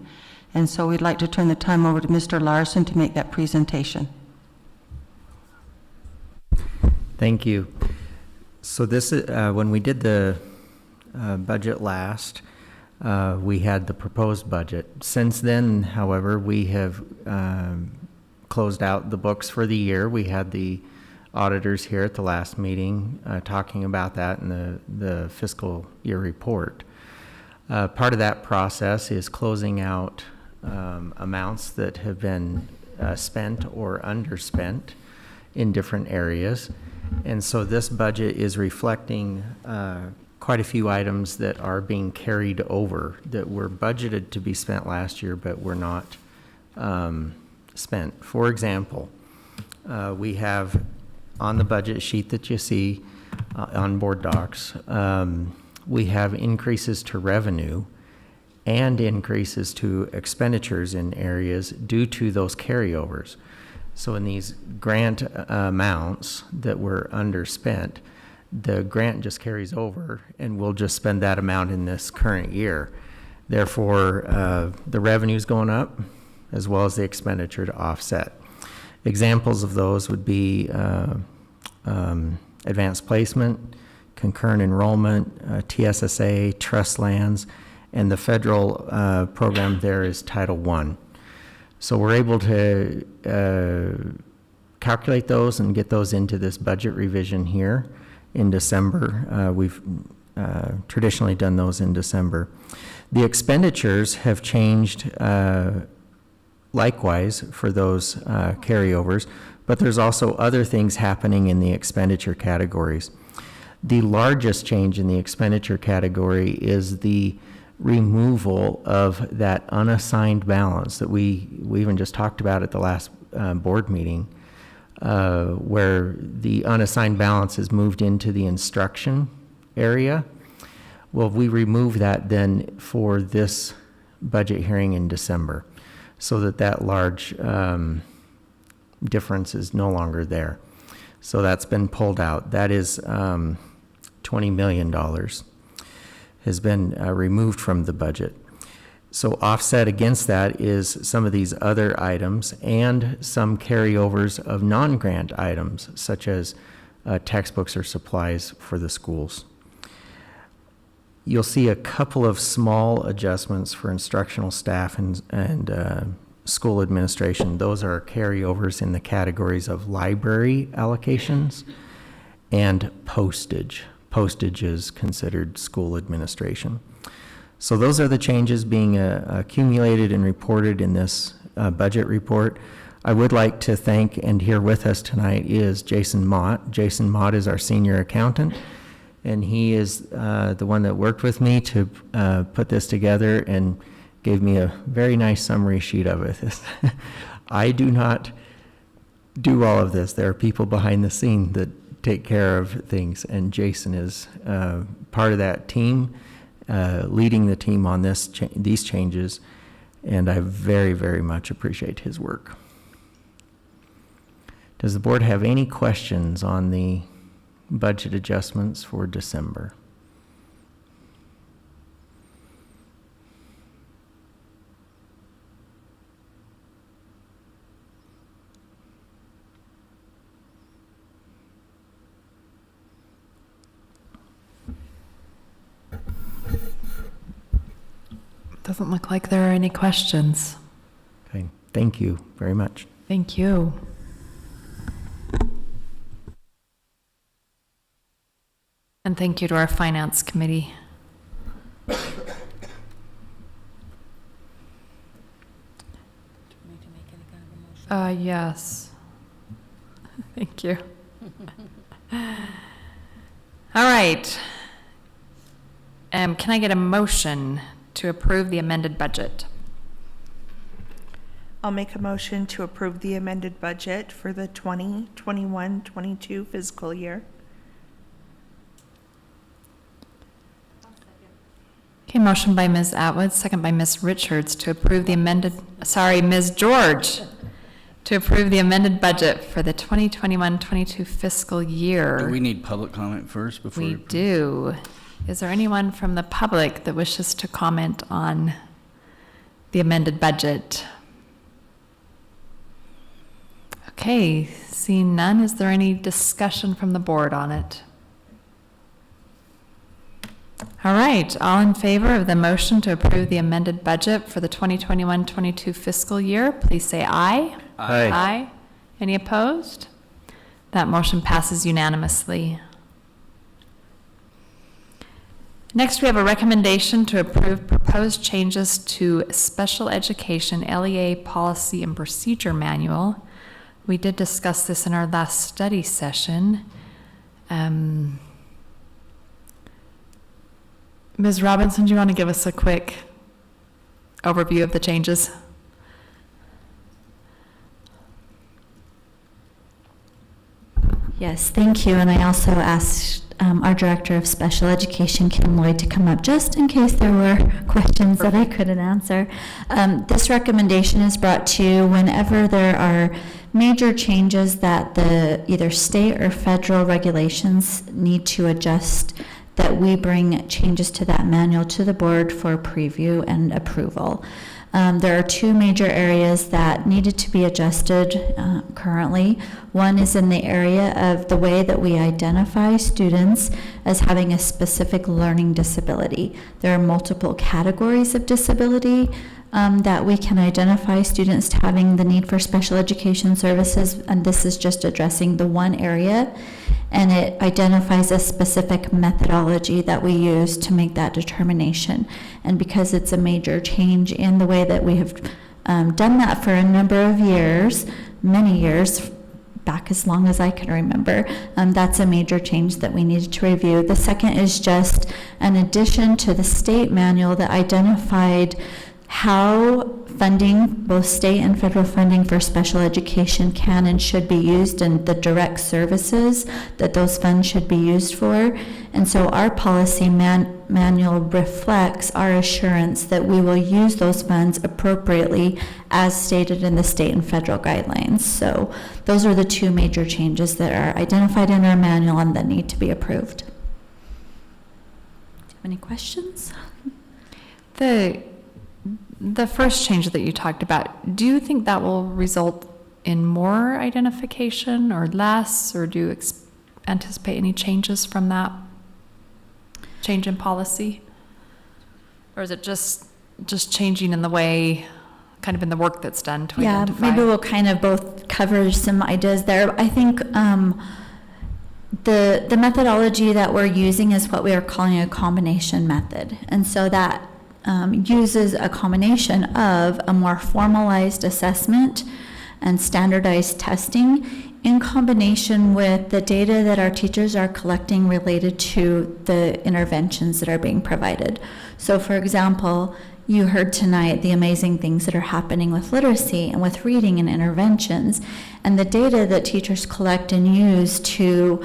and so we'd like to turn the time over to Mr. Larson to make that presentation. Thank you. So this is, when we did the budget last, we had the proposed budget. Since then, however, we have closed out the books for the year. We had the auditors here at the last meeting talking about that in the fiscal year report. Part of that process is closing out amounts that have been spent or underspent in different areas. And so this budget is reflecting quite a few items that are being carried over that were budgeted to be spent last year but were not spent. For example, we have on the budget sheet that you see on board docs, we have increases to revenue and increases to expenditures in areas due to those carryovers. So in these grant amounts that were underspent, the grant just carries over and we'll just spend that amount in this current year. Therefore, the revenue's going up as well as the expenditure to offset. Examples of those would be advanced placement, concurrent enrollment, TSSA, trust lands, and the federal program there is Title I. So we're able to calculate those and get those into this budget revision here in December. We've traditionally done those in December. The expenditures have changed likewise for those carryovers, but there's also other things happening in the expenditure categories. The largest change in the expenditure category is the removal of that unassigned balance that we even just talked about at the last board meeting, where the unassigned balance is moved into the instruction area. Well, we remove that then for this budget hearing in December, so that large difference is no longer there. So that's been pulled out. That is $20 million has been removed from the budget. So offset against that is some of these other items and some carryovers of non-grant items, such as textbooks or supplies for the schools. You'll see a couple of small adjustments for instructional staff and school administration. Those are carryovers in the categories of library allocations and postage. Postage is considered school administration. So those are the changes being accumulated and reported in this budget report. I would like to thank, and here with us tonight is Jason Mott. Jason Mott is our senior accountant, and he is the one that worked with me to put this together and gave me a very nice summary sheet of it. I do not do all of this. There are people behind the scene that take care of things, and Jason is part of that team, leading the team on these changes, and I very, very much appreciate his work. Does the board have any questions on the budget adjustments for December? Doesn't look like there are any questions. Okay, thank you very much. Thank you. And thank you to our finance committee. Yes. Thank you. All right. Can I get a motion to approve the amended budget? I'll make a motion to approve the amended budget for the 2021-22 fiscal year. Okay, motion by Ms. Atwood, second by Ms. Richards to approve the Ms. George, to approve the amended budget for the 2021-22 fiscal year. Do we need public comment first before? We do. Is there anyone from the public that wishes to comment on the amended budget? Okay, seeing none, is there any discussion from the board on it? All right, all in favor of the motion to approve the amended budget for the 2021-22 fiscal year, please say aye. Aye. Aye. Any opposed? That motion passes unanimously. Next, we have a recommendation to approve proposed changes to Special Education LEA Policy and Procedure Manual. We did discuss this in our last study session. Ms. Robinson, do you want to give us a quick overview of the changes? Yes, thank you. And I also asked our Director of Special Education, Kim Lloyd, to come up just in case there were questions that I couldn't answer. This recommendation is brought to you whenever there are major changes that the either state or federal regulations need to adjust, that we bring changes to that manual to the board for preview and approval. There are two major areas that needed to be adjusted currently. One is in the area of the way that we identify students as having a specific learning disability. There are multiple categories of disability that we can identify students having the need for special education services, and this is just addressing the one area, and it identifies a specific methodology that we use to make that determination. And because it's a major change in the way that we have done that for a number of years, many years, back as long as I can remember, that's a major change that we needed to review. The second is just an addition to the state manual that identified how funding, both state and federal funding for special education, can and should be used, and the direct services that those funds should be used for. And so our policy manual reflects our assurance that we will use those funds appropriately as stated in the state and federal guidelines. So those are the two major changes that are identified in our manual and that need to be approved. Do you have any questions? The first change that you talked about, do you think that will result in more identification or less, or do you anticipate any changes from that change in policy? Or is it just changing in the way, kind of in the work that's done to identify? Yeah, maybe we'll kind of both cover some ideas there. I think the methodology that we're using is what we are calling a combination method. And so that uses a combination of a more formalized assessment and standardized testing in combination with the data that our teachers are collecting related to the interventions that are being provided. So for example, you heard tonight the amazing things that are happening with literacy and with reading and interventions, and the data that teachers collect and use to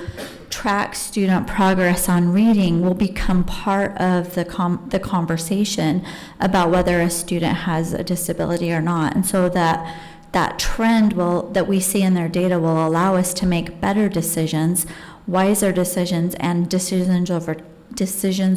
track student progress on reading will become part of the conversation about whether a student has a disability or not. And so that trend that we see in their data will allow us to make better decisions, wiser decisions, and decisions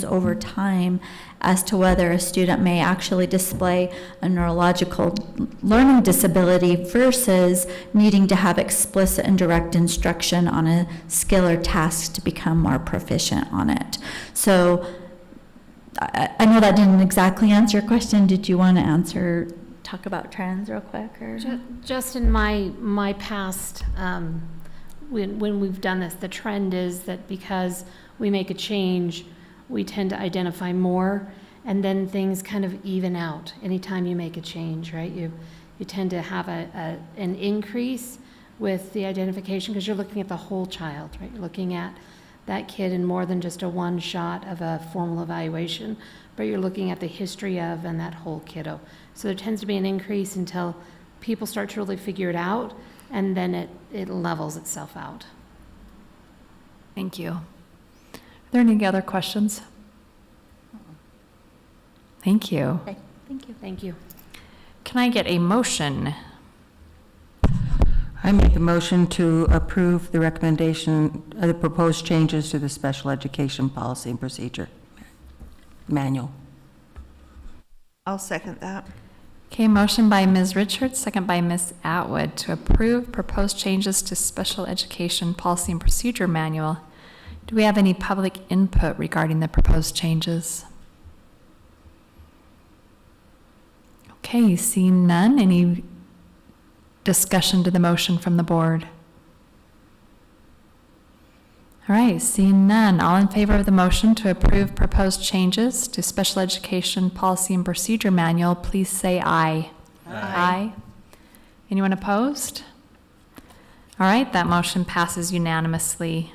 over time as to whether a student may actually display a neurological learning disability versus needing to have explicit and direct instruction on a skill or task to become more proficient on it. So I know that didn't exactly answer your question. Did you want to talk about trends real quick? Or? Just in my past, when we've done this, the trend is that because we make a change, we tend to identify more, and then things kind of even out anytime you make a change, right? You tend to have an increase with the identification because you're looking at the whole child, right? You're looking at that kid in more than just a one shot of a formal evaluation, but you're looking at the history of and that whole kiddo. So there tends to be an increase until people start to really figure it out, and then it levels itself out. Thank you. Are there any other questions? Thank you. Okay, thank you. Thank you. Can I get a motion? I make a motion to approve the recommendation, the proposed changes to the special education policy and procedure manual. I'll second that. Okay, motion by Ms. Richards, second by Ms. Atwood to approve proposed changes to special education policy and procedure manual. Do we have any public input regarding the proposed changes? Okay, seeing none, any discussion to the motion from the board? All right, seeing none, all in favor of the motion to approve proposed changes to Special Education Policy and Procedure Manual, please say aye. Aye. Anyone opposed? All right, that motion passes unanimously.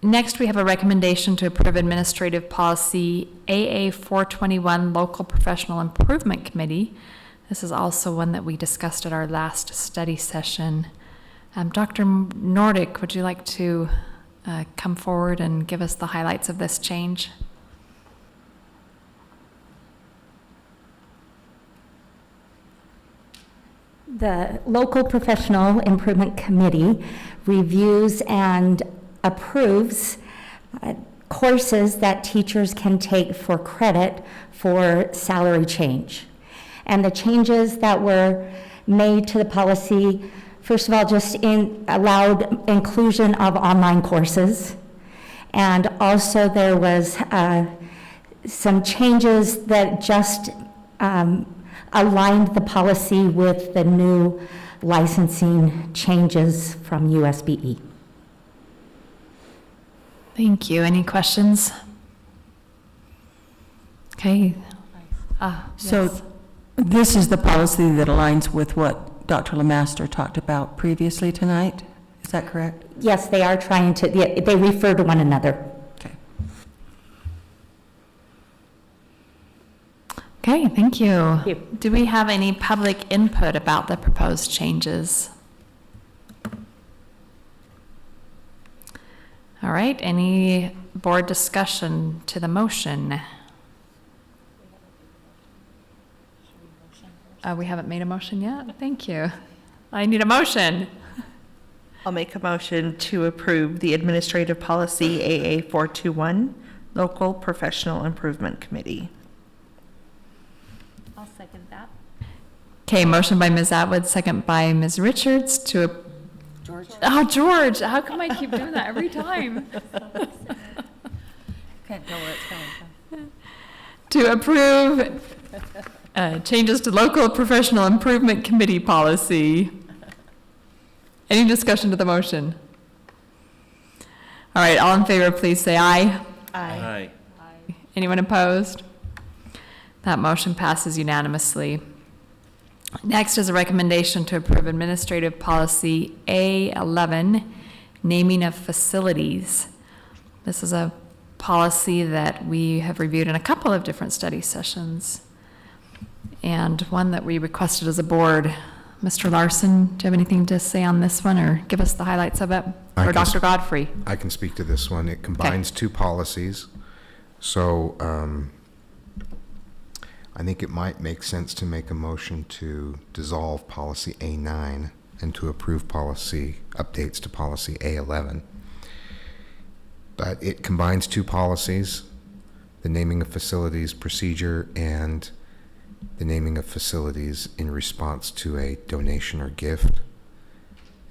Next, we have a recommendation to approve Administrative Policy AA 421 Local Professional Improvement Committee. This is also one that we discussed at our last study session. Dr. Nordic, would you like to come forward and give us the highlights of this change? The Local Professional Improvement Committee reviews and approves courses that teachers can take for credit for salary change. And the changes that were made to the policy, first of all, just allowed inclusion of online courses. And also there was some changes that just aligned the policy with the new licensing changes from USBE. Thank you. Any questions? Okay. So this is the policy that aligns with what Dr. Lemaster talked about previously tonight? Is that correct? Yes, they are trying to, they refer to one another. Okay, thank you. Thank you. Do we have any public input about the proposed changes? All right, any board discussion to the motion? We haven't made a motion yet? Thank you. I need a motion. I'll make a motion to approve the Administrative Policy AA 421 Local Professional Improvement Committee. I'll second that. Okay, motion by Ms. Atwood, second by Ms. Richards to. George. Oh, George, how come I keep doing that every time? Can't tell where it's coming from. To approve changes to Local Professional Improvement Committee policy. Any discussion to the motion? All right, all in favor, please say aye. Aye. Aye. Anyone opposed? That motion passes unanimously. Next is a recommendation to approve Administrative Policy A11, naming of facilities. This is a policy that we have reviewed in a couple of different study sessions, and one that we requested as a board. Mr. Larson, do you have anything to say on this one, or give us the highlights of it? Or Dr. Godfrey? I can speak to this one. It combines two policies. So I think it might make sense to make a motion to dissolve policy A9 and to approve policy updates to policy A11. But it combines two policies, the naming of facilities procedure and the naming of facilities in response to a donation or gift.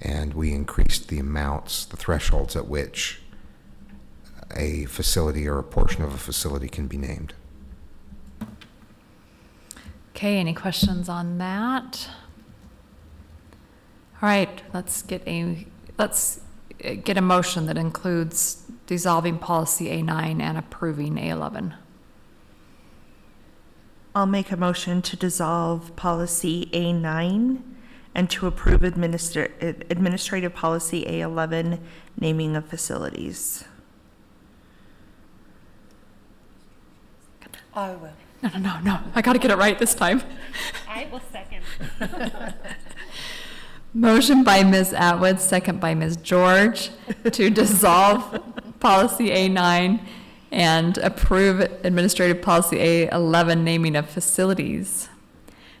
And we increased the amounts, the thresholds at which a facility or a portion of a facility can be named. Okay, any questions on that? All right, let's get a motion that includes dissolving policy A9 and approving A11. I'll make a motion to dissolve policy A9 and to approve Administrative Policy A11, naming of facilities. I will. No, I gotta get it right this time. I will second. Motion by Ms. Atwood, second by Ms. George, to dissolve policy A9 and approve Administrative Policy A11, naming of facilities.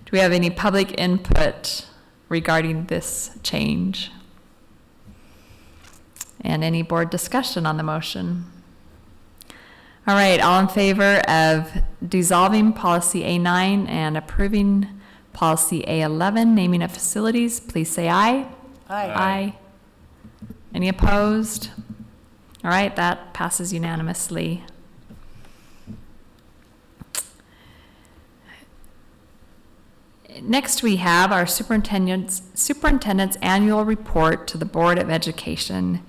Do we have any public input regarding this change? And any board discussion on the motion? All right, all in favor of dissolving policy A9 and approving policy A11, naming of facilities, please say aye. Aye. Any opposed? All right, that passes unanimously. Next, we have our superintendent's annual report to the Board of Education.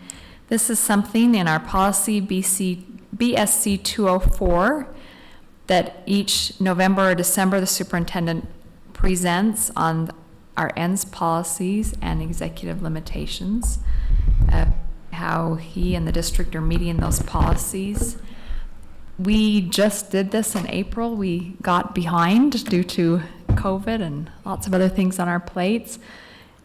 This is something in our policy BSC 204 that each November or December the superintendent presents on our ends policies and executive limitations, how he and the district are meeting those policies. We just did this in April. We got behind due to COVID and lots of other things on our plates.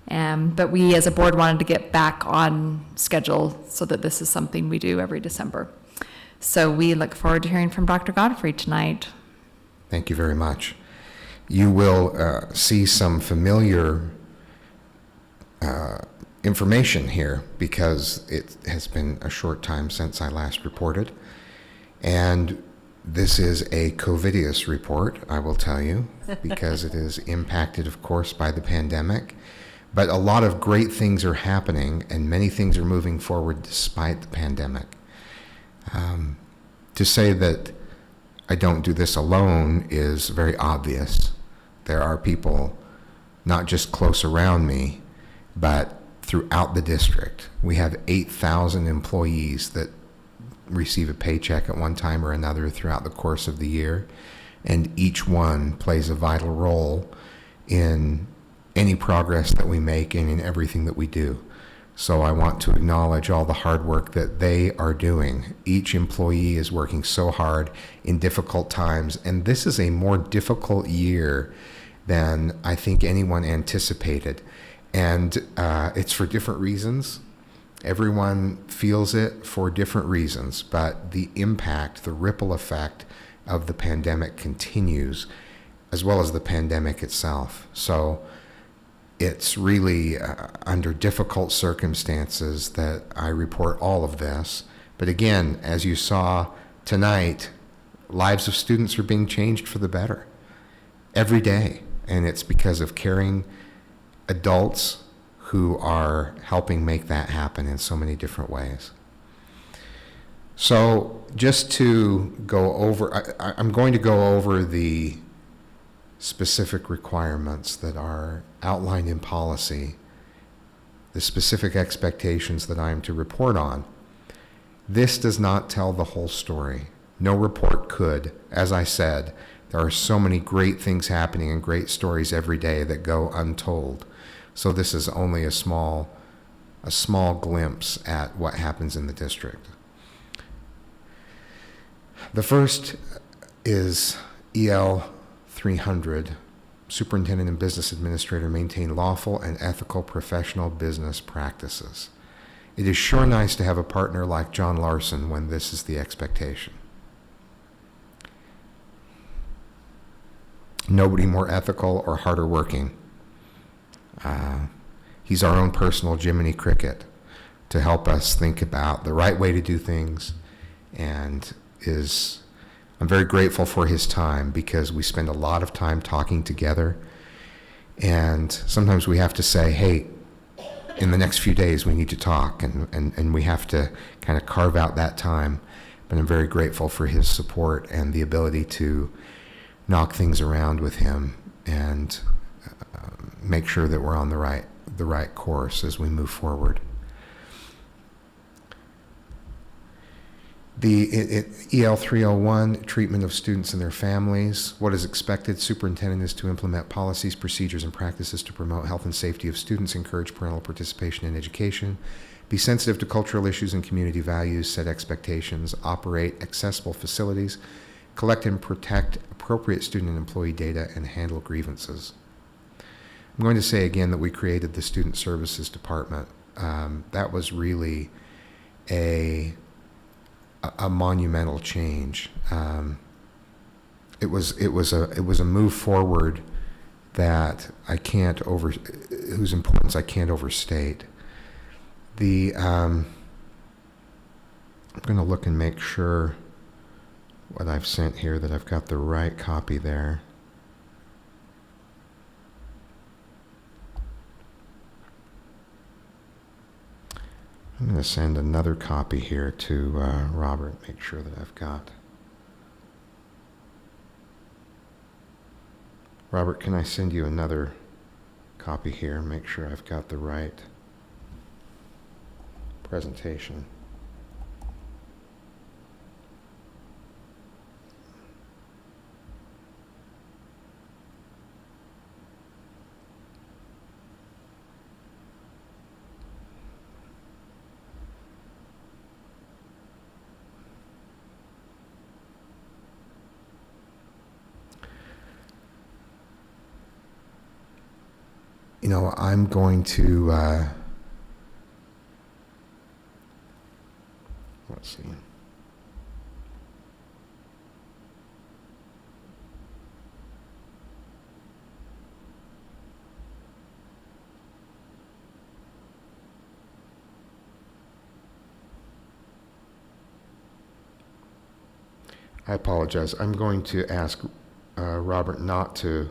But we as a board wanted to get back on schedule so that this is something we do every December. So we look forward to hearing from Dr. Godfrey tonight. Thank you very much. You will see some familiar information here because it has been a short time since I last reported. And this is a COVIDious report, I will tell you, because it is impacted, of course, by the pandemic. But a lot of great things are happening, and many things are moving forward despite the pandemic. To say that I don't do this alone is very obvious. There are people not just close around me, but throughout the district. We have 8,000 employees that receive a paycheck at one time or another throughout the course of the year, and each one plays a vital role in any progress that we make and in everything that we do. So I want to acknowledge all the hard work that they are doing. Each employee is working so hard in difficult times, and this is a more difficult year than I think anyone anticipated. And it's for different reasons. Everyone feels it for different reasons, but the impact, the ripple effect of the pandemic continues, as well as the pandemic itself. So it's really under difficult circumstances that I report all of this. But again, as you saw tonight, lives of students are being changed for the better every day. And it's because of caring adults who are helping make that happen in so many different ways. So just to go over, I'm going to go over the specific requirements that are outlined in policy, the specific expectations that I am to report on. This does not tell the whole story. No report could. As I said, there are so many great things happening and great stories every day that go untold. So this is only a small glimpse at what happens in the district. The first is EL 300. Superintendent and business administrator maintain lawful and ethical professional business practices. It is sure nice to have a partner like John Larson when this is the expectation. Nobody more ethical or harder working. He's our own personal Jiminy Cricket to help us think about the right way to do things, and I'm very grateful for his time because we spend a lot of time talking together, and sometimes we have to say, hey, in the next few days we need to talk, and we have to kind of carve out that time. But I'm very grateful for his support and the ability to knock things around with him and make sure that we're on the right course as we move forward. The EL 301, treatment of students and their families. What is expected? Superintendent is to implement policies, procedures, and practices to promote health and safety of students, encourage parental participation in education, be sensitive to cultural issues and community values, set expectations, operate accessible facilities, collect and protect appropriate student and employee data, and handle grievances. I'm going to say again that we created the Student Services Department. That was really a monumental change. It was a move forward that whose importance I can't overstate. I'm going to look and make sure what I've sent here that I've got the right copy there. I'm going to send another copy here to Robert, make sure that I've got. Robert, can I send you another copy here? Make sure I've got the right presentation. I'm going to, let's see. I apologize. I'm going to ask Robert not to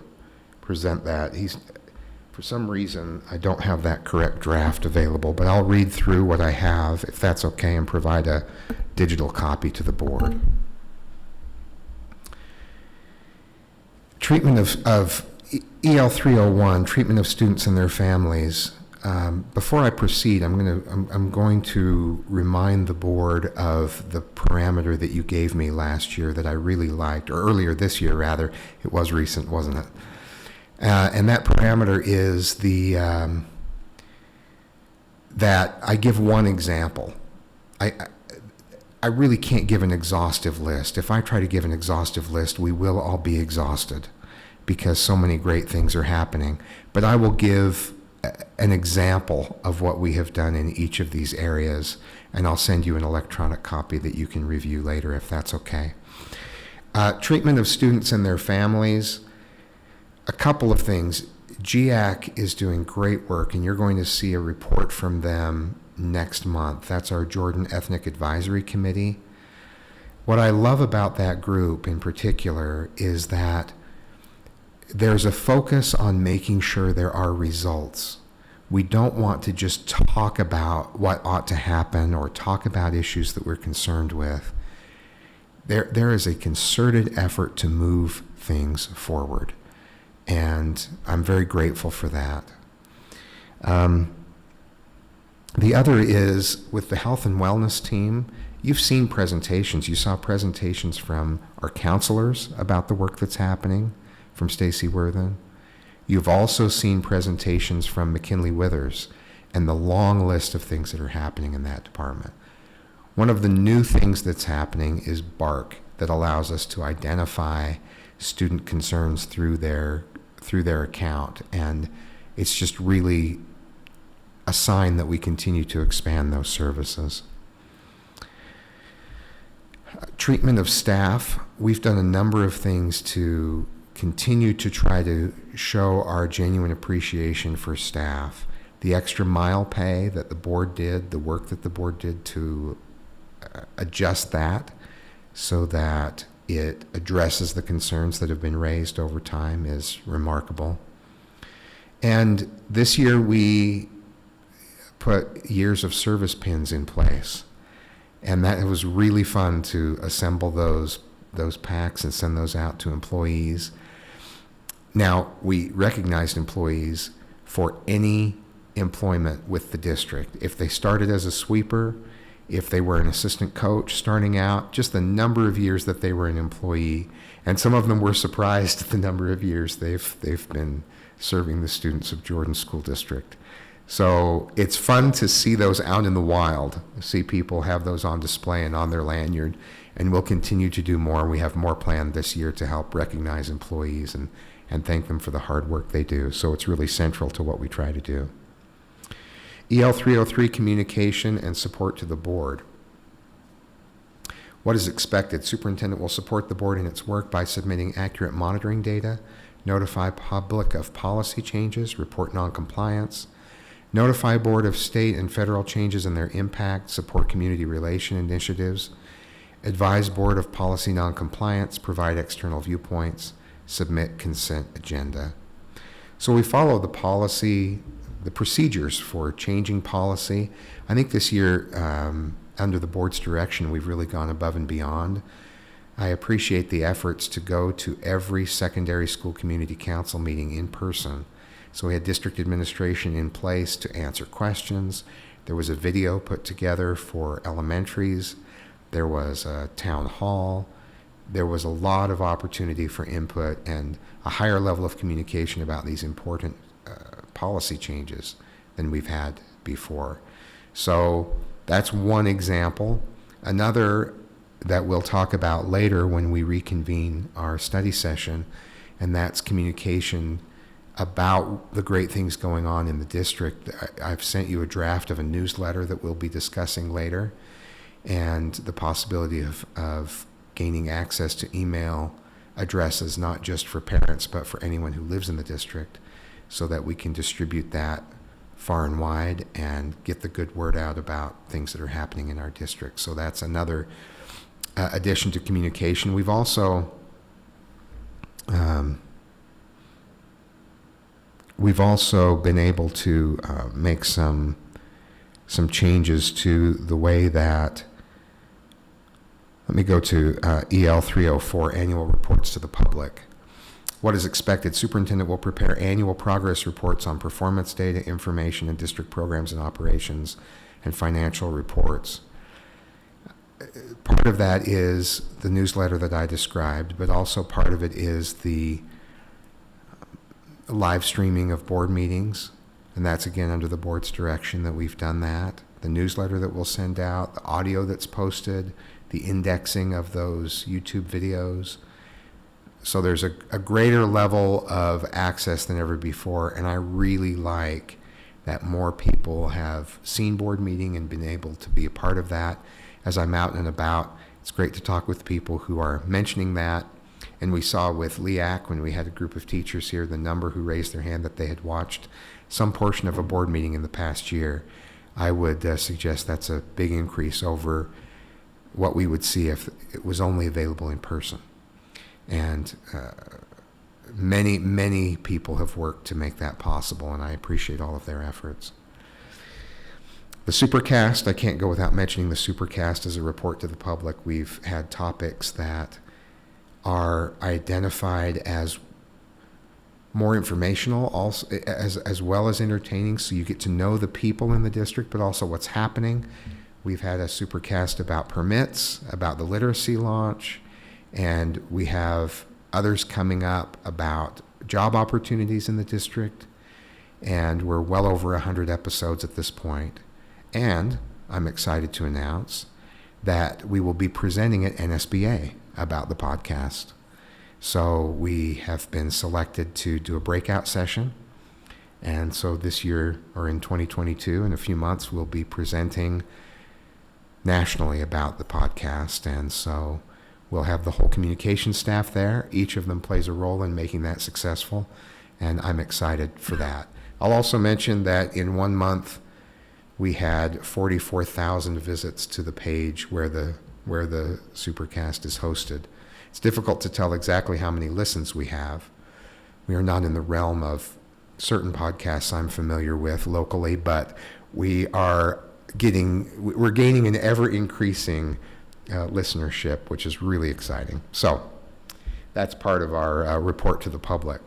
present that. For some reason, I don't have that correct draft available, but I'll read through what I have, if that's okay, and provide a digital copy to the board. Treatment of EL 301, treatment of students and their families. Before I proceed, I'm going to remind the board of the parameter that you gave me last year that I really liked, or earlier this year rather. It was recent, wasn't it? And that parameter is that I give one example. I really can't give an exhaustive list. If I try to give an exhaustive list, we will all be exhausted because so many great things are happening. But I will give an example of what we have done in each of these areas, and I'll send you an electronic copy that you can review later if that's okay. Treatment of students and their families. A couple of things. GEAC is doing great work, and you're going to see a report from them next month. That's our Jordan Ethnic Advisory Committee. What I love about that group in particular is that there's a focus on making sure there are results. We don't want to just talk about what ought to happen or talk about issues that we're concerned with. There is a concerted effort to move things forward, and I'm very grateful for that. The other is with the health and wellness team. You've seen presentations. You saw presentations from our counselors about the work that's happening, from Stacy Worthen. You've also seen presentations from McKinley Withers and the long list of things that are happening in that department. One of the new things that's happening is BARC, that allows us to identify student concerns through their account, and it's just really a sign that we continue to expand those services. Treatment of staff. We've done a number of things to continue to try to show our genuine appreciation for staff. The extra mile pay that the board did, the work that the board did to adjust that so that it addresses the concerns that have been raised over time is remarkable. And this year we put years of service pins in place. And that was really fun to assemble those packs and send those out to employees. Now, we recognized employees for any employment with the district. If they started as a sweeper, if they were an assistant coach starting out, just the number of years that they were an employee. And some of them were surprised at the number of years they've been serving the students of Jordan School District. So it's fun to see those out in the wild, see people have those on display and on their lanyard, and we'll continue to do more. We have more planned this year to help recognize employees and thank them for the hard work they do. So it's really central to what we try to do. EL 303, communication and support to the board. What is expected? Superintendent will support the board in its work by submitting accurate monitoring data, notify public of policy changes, report non-compliance, notify board of state and federal changes and their impact, support community relation initiatives, advise board of policy non-compliance, provide external viewpoints, submit consent agenda. So we follow the policy, the procedures for changing policy. I think this year, under the board's direction, we've really gone above and beyond. I appreciate the efforts to go to every secondary school community council meeting in person. So we had district administration in place to answer questions. There was a video put together for elementaries. There was a town hall. There was a lot of opportunity for input and a higher level of communication about these important policy changes than we've had before. So that's one example. Another that we'll talk about later when we reconvene our study session, and that's communication about the great things going on in the district. I've sent you a draft of a newsletter that we'll be discussing later, and the possibility of gaining access to email addresses, not just for parents, but for anyone who lives in the district, so that we can distribute that far and wide and get the good word out about things that are happening in our district. So that's another addition to communication. We've also been able to make some changes to the way that, let me go to EL 304, annual reports to the public. What is expected? Superintendent will prepare annual progress reports on performance data, information, and district programs and operations, and financial reports. Part of that is the newsletter that I described, but also part of it is the live streaming of board meetings, and that's again under the board's direction that we've done that. The newsletter that we'll send out, the audio that's posted, the indexing of those YouTube videos. So there's a greater level of access than ever before, and I really like that more people have seen board meeting and been able to be a part of that. As I'm out and about, it's great to talk with people who are mentioning that. And we saw with LEAC, when we had a group of teachers here, the number who raised their hand that they had watched some portion of a board meeting in the past year. I would suggest that's a big increase over what we would see if it was only available in person. And many, many people have worked to make that possible, and I appreciate all of their efforts. The Supercast, I can't go without mentioning the Supercast as a report to the public. We've had topics that are identified as more informational, also as well as entertaining, so you get to know the people in the district, but also what's happening. We've had a Supercast about permits, about the literacy launch, and we have others coming up about job opportunities in the district, and we're well over 100 episodes at this point. And I'm excited to announce that we will be presenting at NSBA about the podcast. So we have been selected to do a breakout session. And so this year, or in 2022, in a few months, we'll be presenting nationally about the podcast. And so we'll have the whole communication staff there. Each of them plays a role in making that successful, and I'm excited for that. I'll also mention that in 1 month, we had 44,000 visits to the page where the Supercast is hosted. It's difficult to tell exactly how many listens we have. We are not in the realm of certain podcasts I'm familiar with locally, but we're gaining an ever-increasing listenership, which is really exciting. So that's part of our report to the public.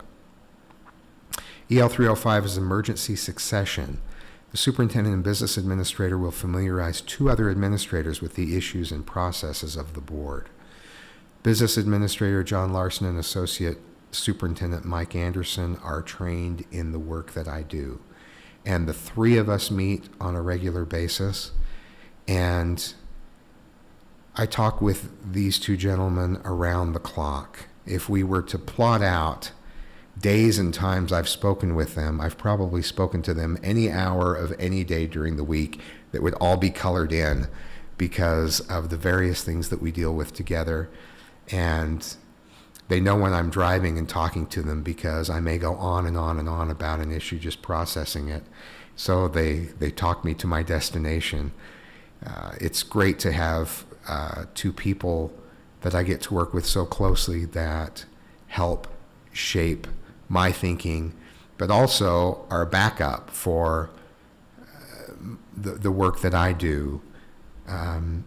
EL 305 is emergency succession. The superintendent and business administrator will familiarize 2 other administrators with the issues and processes of the board. Business administrator John Larson and associate superintendent Mike Anderson are trained in the work that I do. And the 3 of us meet on a regular basis, and I talk with these 2 gentlemen around the clock. If we were to plot out days and times I've spoken with them, I've probably spoken to them any hour of any day during the week that would all be colored in because of the various things that we deal with together. And they know when I'm driving and talking to them because I may go on and on and on about an issue, just processing it. So they talk me to my destination. It's great to have 2 people that I get to work with so closely that help shape my thinking, but also are backup for the work that I do.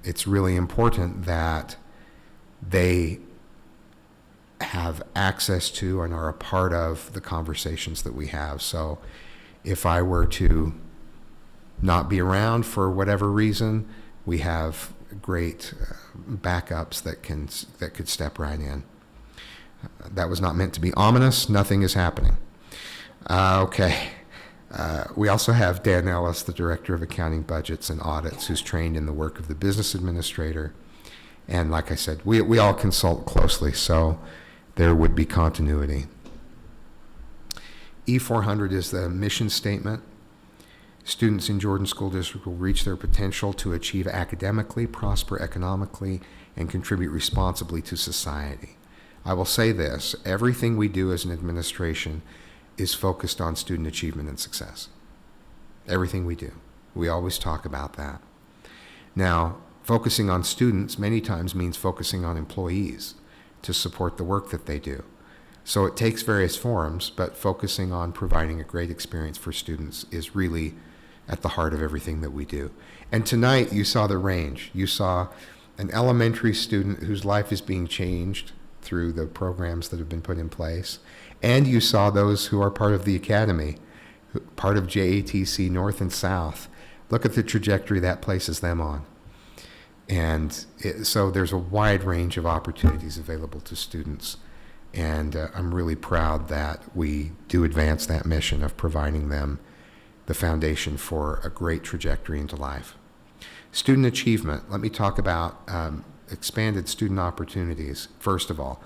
It's really important that they have access to and are a part of the conversations that we have. So if I were to not be around for whatever reason, we have great backups that could step right in. That was not meant to be ominous. Nothing is happening. Okay. We also have Dan Ellis, the Director of Accounting, Budgets, and Audits, who's trained in the work of the business administrator. And like I said, we all consult closely, so there would be continuity. E400 is the mission statement. Students in Jordan School District will reach their potential to achieve academically, prosper economically, and contribute responsibly to society. I will say this, everything we do as an administration is focused on student achievement and success. Everything we do. We always talk about that. Now, focusing on students many times means focusing on employees to support the work that they do. So it takes various forms, but focusing on providing a great experience for students is really at the heart of everything that we do. And tonight you saw the range. You saw an elementary student whose life is being changed through the programs that have been put in place. And you saw those who are part of the academy, part of JTC North and South. Look at the trajectory that places them on. And so there's a wide range of opportunities available to students. And I'm really proud that we do advance that mission of providing them the foundation for a great trajectory into life. Student achievement, let me talk about expanded student opportunities. First of all,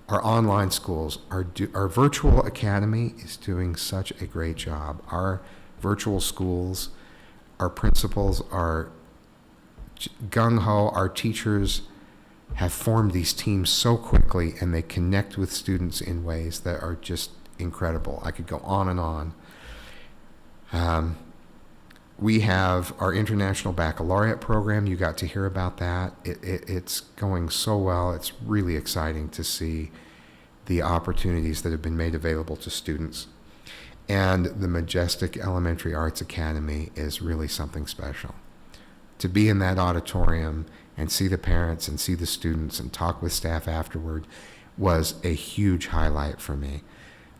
our online schools, our virtual academy is doing such a great job. Our virtual schools, our principals are gung-ho, our teachers have formed these teams so quickly, and they connect with students in ways that are just incredible. I could go on and on. We have our International Baccalaureate program. You got to hear about that. It's going so well. It's really exciting to see the opportunities that have been made available to students. And the Majestic Elementary Arts Academy is really something special. To be in that auditorium and see the parents and see the students and talk with staff afterward was a huge highlight for me.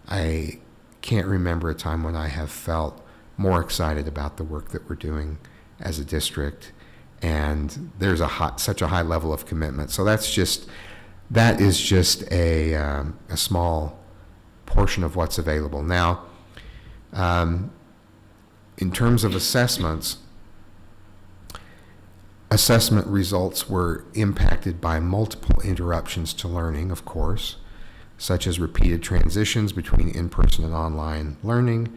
I can't remember a time when I have felt more excited about the work that we're doing as a district, and there's such a high level of commitment. So that is just a small portion of what's available. Now, in terms of assessments, assessment results were impacted by multiple interruptions to learning, of course, such as repeated transitions between in-person and online learning.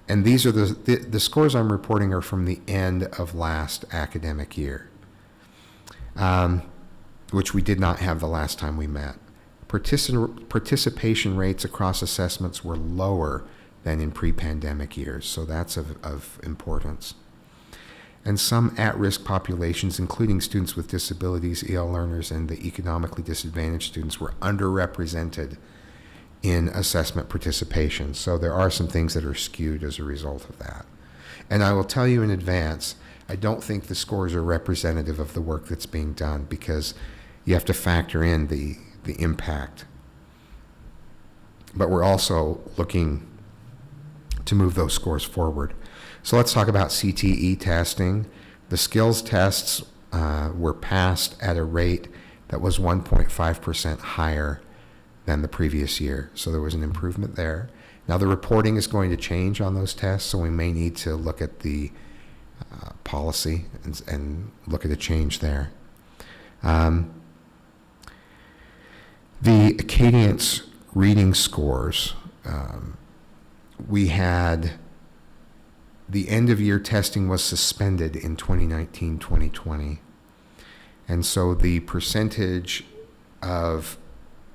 And these are the scores I'm reporting are from the end of last academic year, which we did not have the last time we met. Participation rates across assessments were lower than in pre-pandemic years, so that's of importance. And some at-risk populations, including students with disabilities, EL learners, and the economically disadvantaged students, were underrepresented in assessment participation. So there are some things that are skewed as a result of that. And I will tell you in advance, I don't think the scores are representative of the work that's being done, because you have to factor in the impact. But we're also looking to move those scores forward. So let's talk about CTE testing. The skills tests were passed at a rate that was 1.5% higher than the previous year. So there was an improvement there. Now the reporting is going to change on those tests, so we may need to look at the policy and look at a change there. The Acadience reading scores, we had the end of year testing was suspended in 2019-2020. And so the percentage of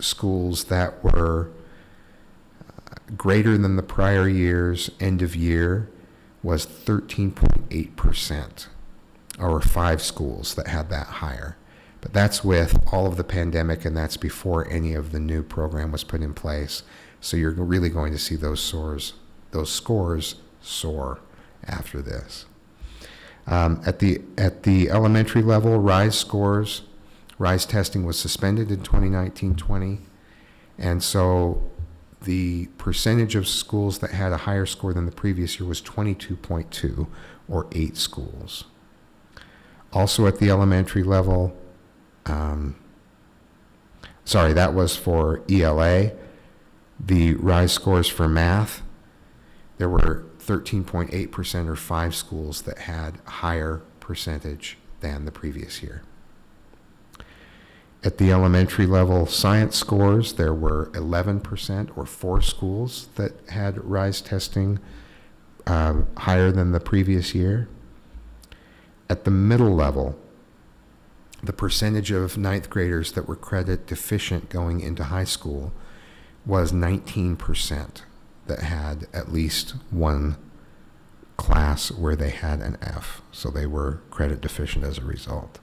schools that were greater than the prior year's end of year was 13.8%, or 5 schools that had that higher. But that's with all of the pandemic, and that's before any of the new program was put in place. So you're really going to see those scores soar after this. At the elementary level, RISE testing was suspended in 2019-20, and so the percentage of schools that had a higher score than the previous year was 22.2, or 8 schools. Also at the elementary level, that was for ELA. The RISE scores for math, there were 13.8%, or 5 schools that had a higher percentage than the previous year. At the elementary level science scores, there were 11% or 4 schools that had RISE testing higher than the previous year. At the middle level, the percentage of ninth graders that were credit deficient going into high school was 19% that had at least one class where they had an F, so they were credit deficient as a result.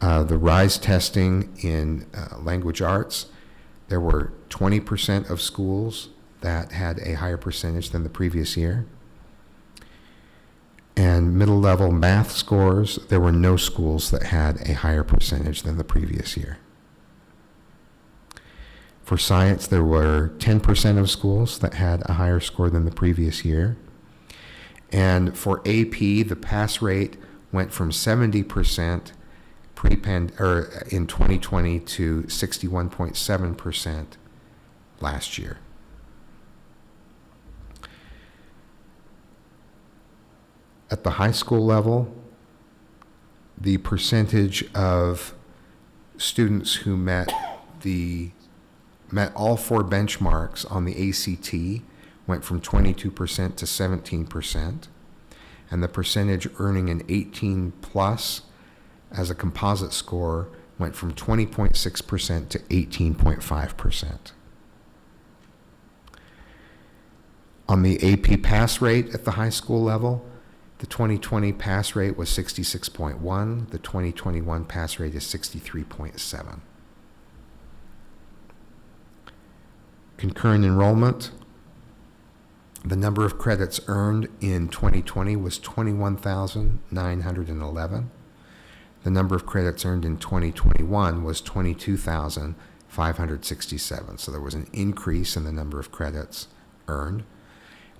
The RISE testing in language arts, there were 20% of schools that had a higher percentage than the previous year. And middle level math scores, there were no schools that had a higher percentage than the previous year. For science, there were 10% of schools that had a higher score than the previous year. And for AP, the pass rate went from 70% in 2020 to 61.7% last year. At the high school level, the percentage of students who met all 4 benchmarks on the ACT went from 22% to 17%, and the percentage earning an 18 plus as a composite score went from 20.6% to 18.5%. On the AP pass rate at the high school level, the 2020 pass rate was 66.1, the 2021 pass rate is 63.7. Concurrent enrollment, the number of credits earned in 2020 was 21,911. The number of credits earned in 2021 was 22,567. So there was an increase in the number of credits earned.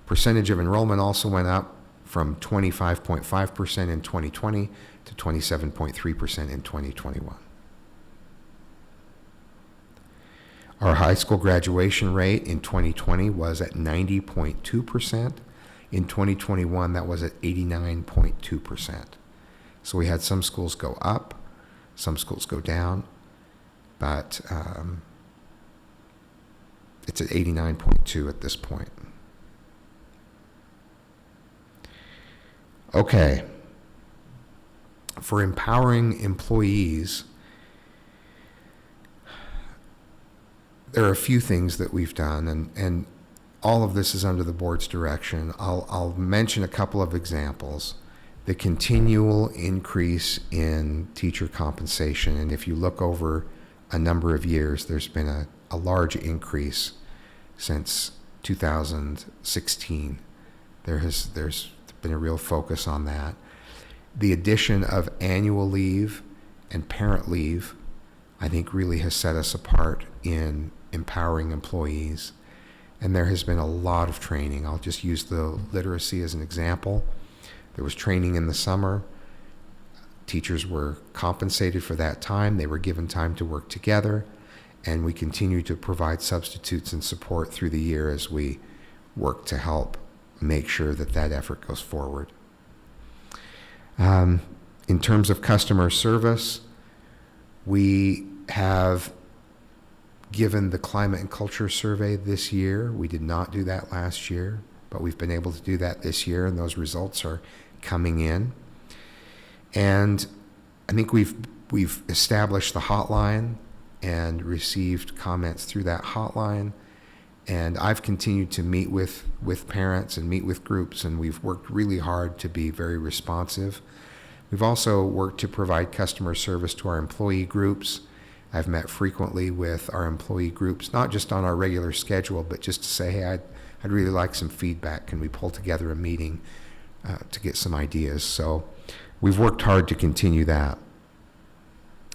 Percentage of enrollment also went up from 25.5% in 2020 to 27.3% in 2021. Our high school graduation rate in 2020 was at 90.2%. In 2021, that was at 89.2%. So we had some schools go up, some schools go down, but it's at 89.2 at this point. Okay. For empowering employees, there are a few things that we've done, and all of this is under the board's direction. I'll mention a couple of examples. The continual increase in teacher compensation, and if you look over a number of years, there's been a large increase since 2016. There's been a real focus on that. The addition of annual leave and parent leave, I think, really has set us apart in empowering employees. And there has been a lot of training. I'll just use the literacy as an example. There was training in the summer. Teachers were compensated for that time. They were given time to work together. And we continue to provide substitutes and support through the year as we work to help make sure that that effort goes forward. In terms of customer service, we have given the climate and culture survey this year. We did not do that last year, but we've been able to do that this year, and those results are coming in. And I think we've established the hotline and received comments through that hotline. And I've continued to meet with parents and meet with groups, and we've worked really hard to be very responsive. We've also worked to provide customer service to our employee groups. I've met frequently with our employee groups, not just on our regular schedule, but just to say, hey, I'd really like some feedback. Can we pull together a meeting to get some ideas? So we've worked hard to continue that.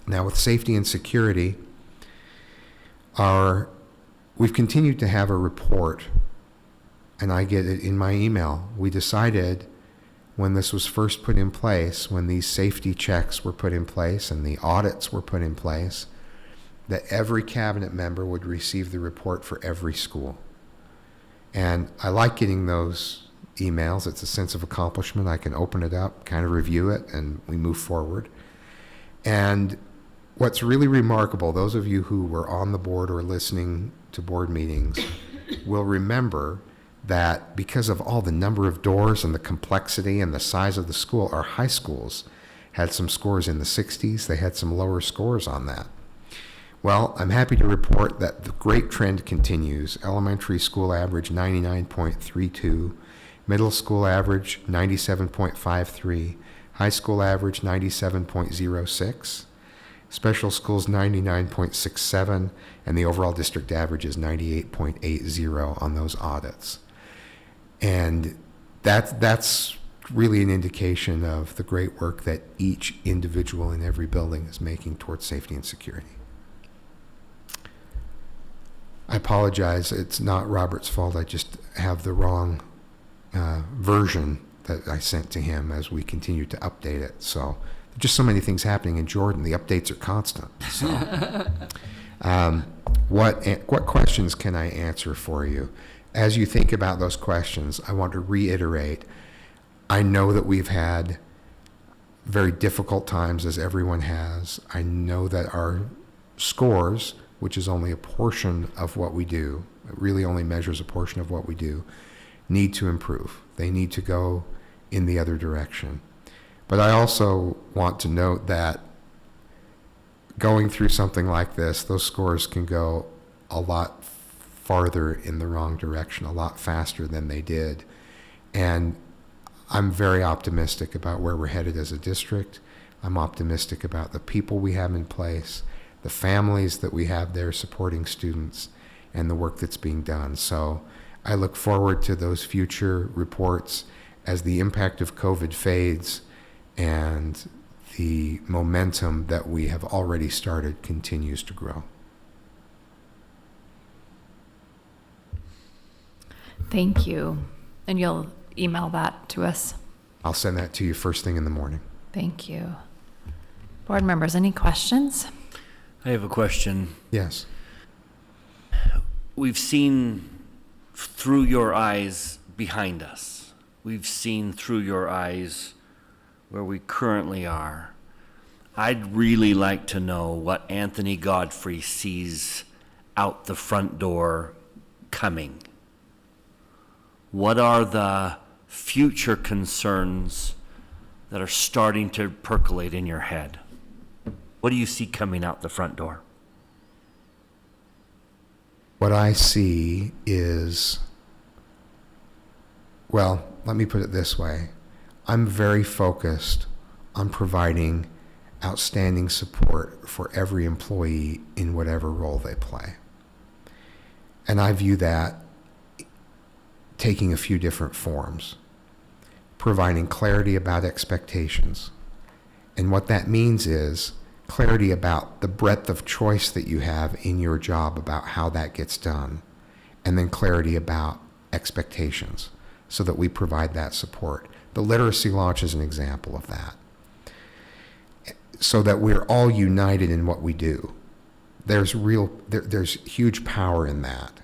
Now, with safety and security, we've continued to have a report, and I get it in my email. We decided when this was first put in place, when these safety checks were put in place and the audits were put in place, that every cabinet member would receive the report for every school. And I like getting those emails. It's a sense of accomplishment. I can open it up, kind of review it, and we move forward. And what's really remarkable, those of you who were on the board or listening to board meetings will remember that because of all the number of doors and the complexity and the size of the school, our high schools had some scores in the 60s. They had some lower scores on that. Well, I'm happy to report that the great trend continues. Elementary school average 99.32, middle school average 97.53, high school average 97.06, special schools 99.67, and the overall district average is 98.80 on those audits. And that's really an indication of the great work that each individual in every building is making towards safety and security. I apologize, it's not Robert's fault. I just have the wrong version that I sent to him as we continue to update it. So there's just so many things happening in Jordan. The updates are constant. So what questions can I answer for you? As you think about those questions, I want to reiterate, I know that we've had very difficult times, as everyone has. I know that our scores, which is only a portion of what we do, it really only measures a portion of what we do, need to improve. They need to go in the other direction. But I also want to note that going through something like this, those scores can go a lot farther in the wrong direction, a lot faster than they did. And I'm very optimistic about where we're headed as a district. I'm optimistic about the people we have in place, the families that we have there supporting students, and the work that's being done. So I look forward to those future reports as the impact of COVID fades and the momentum that we have already started continues to grow. Thank you. And you'll email that to us? I'll send that to you first thing in the morning. Thank you. Board members, any questions? I have a question. Yes. We've seen through your eyes behind us. We've seen through your eyes where we currently are. I'd really like to know what Anthony Godfrey sees out the front door coming. What are the future concerns that are starting to percolate in your head? What do you see coming out the front door? What I see is, well, let me put it this way. I'm very focused on providing outstanding support for every employee in whatever role they play. And I view that taking a few different forms, providing clarity about expectations. And what that means is clarity about the breadth of choice that you have in your job about how that gets done, and then clarity about expectations so that we provide that support. The literacy launch is an example of that, so that we're all united in what we do. There's huge power in that.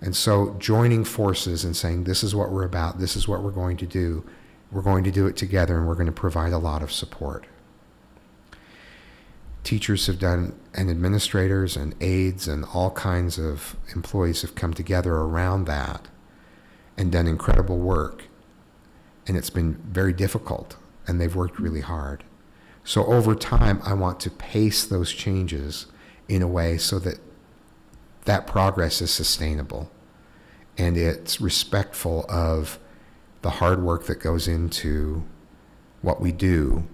And so joining forces and saying, this is what we're about, this is what we're going to do it together, and we're going to provide a lot of support. Teachers have done, and administrators and aides and all kinds of employees have come together around that and done incredible work. And it's been very difficult, and they've worked really hard. So over time, I want to pace those changes in a way so that that progress is sustainable and it's respectful of the hard work that goes into what we do,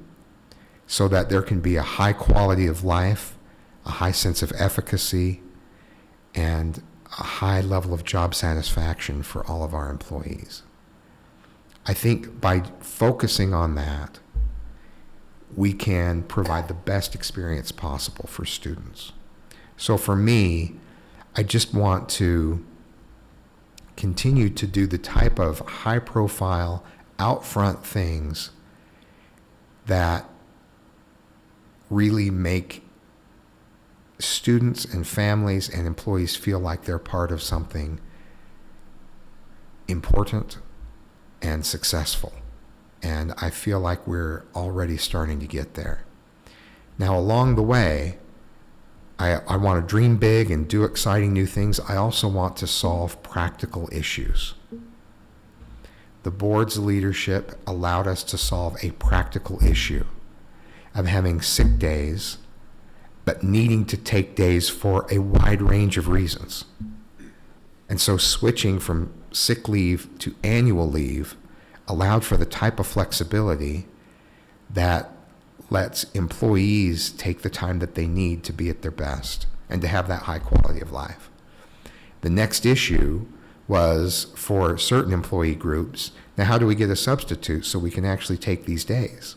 so that there can be a high quality of life, a high sense of efficacy, and a high level of job satisfaction for all of our employees. I think by focusing on that, we can provide the best experience possible for students. So for me, I just want to continue to do the type of high-profile, out-front things that really make students and families and employees feel like they're part of something important and successful. And I feel like we're already starting to get there. Now, along the way, I want to dream big and do exciting new things. I also want to solve practical issues. The board's leadership allowed us to solve a practical issue of having sick days, but needing to take days for a wide range of reasons. And so switching from sick leave to annual leave allowed for the type of flexibility that lets employees take the time that they need to be at their best and to have that high quality of life. The next issue was for certain employee groups, now how do we get a substitute so we can actually take these days?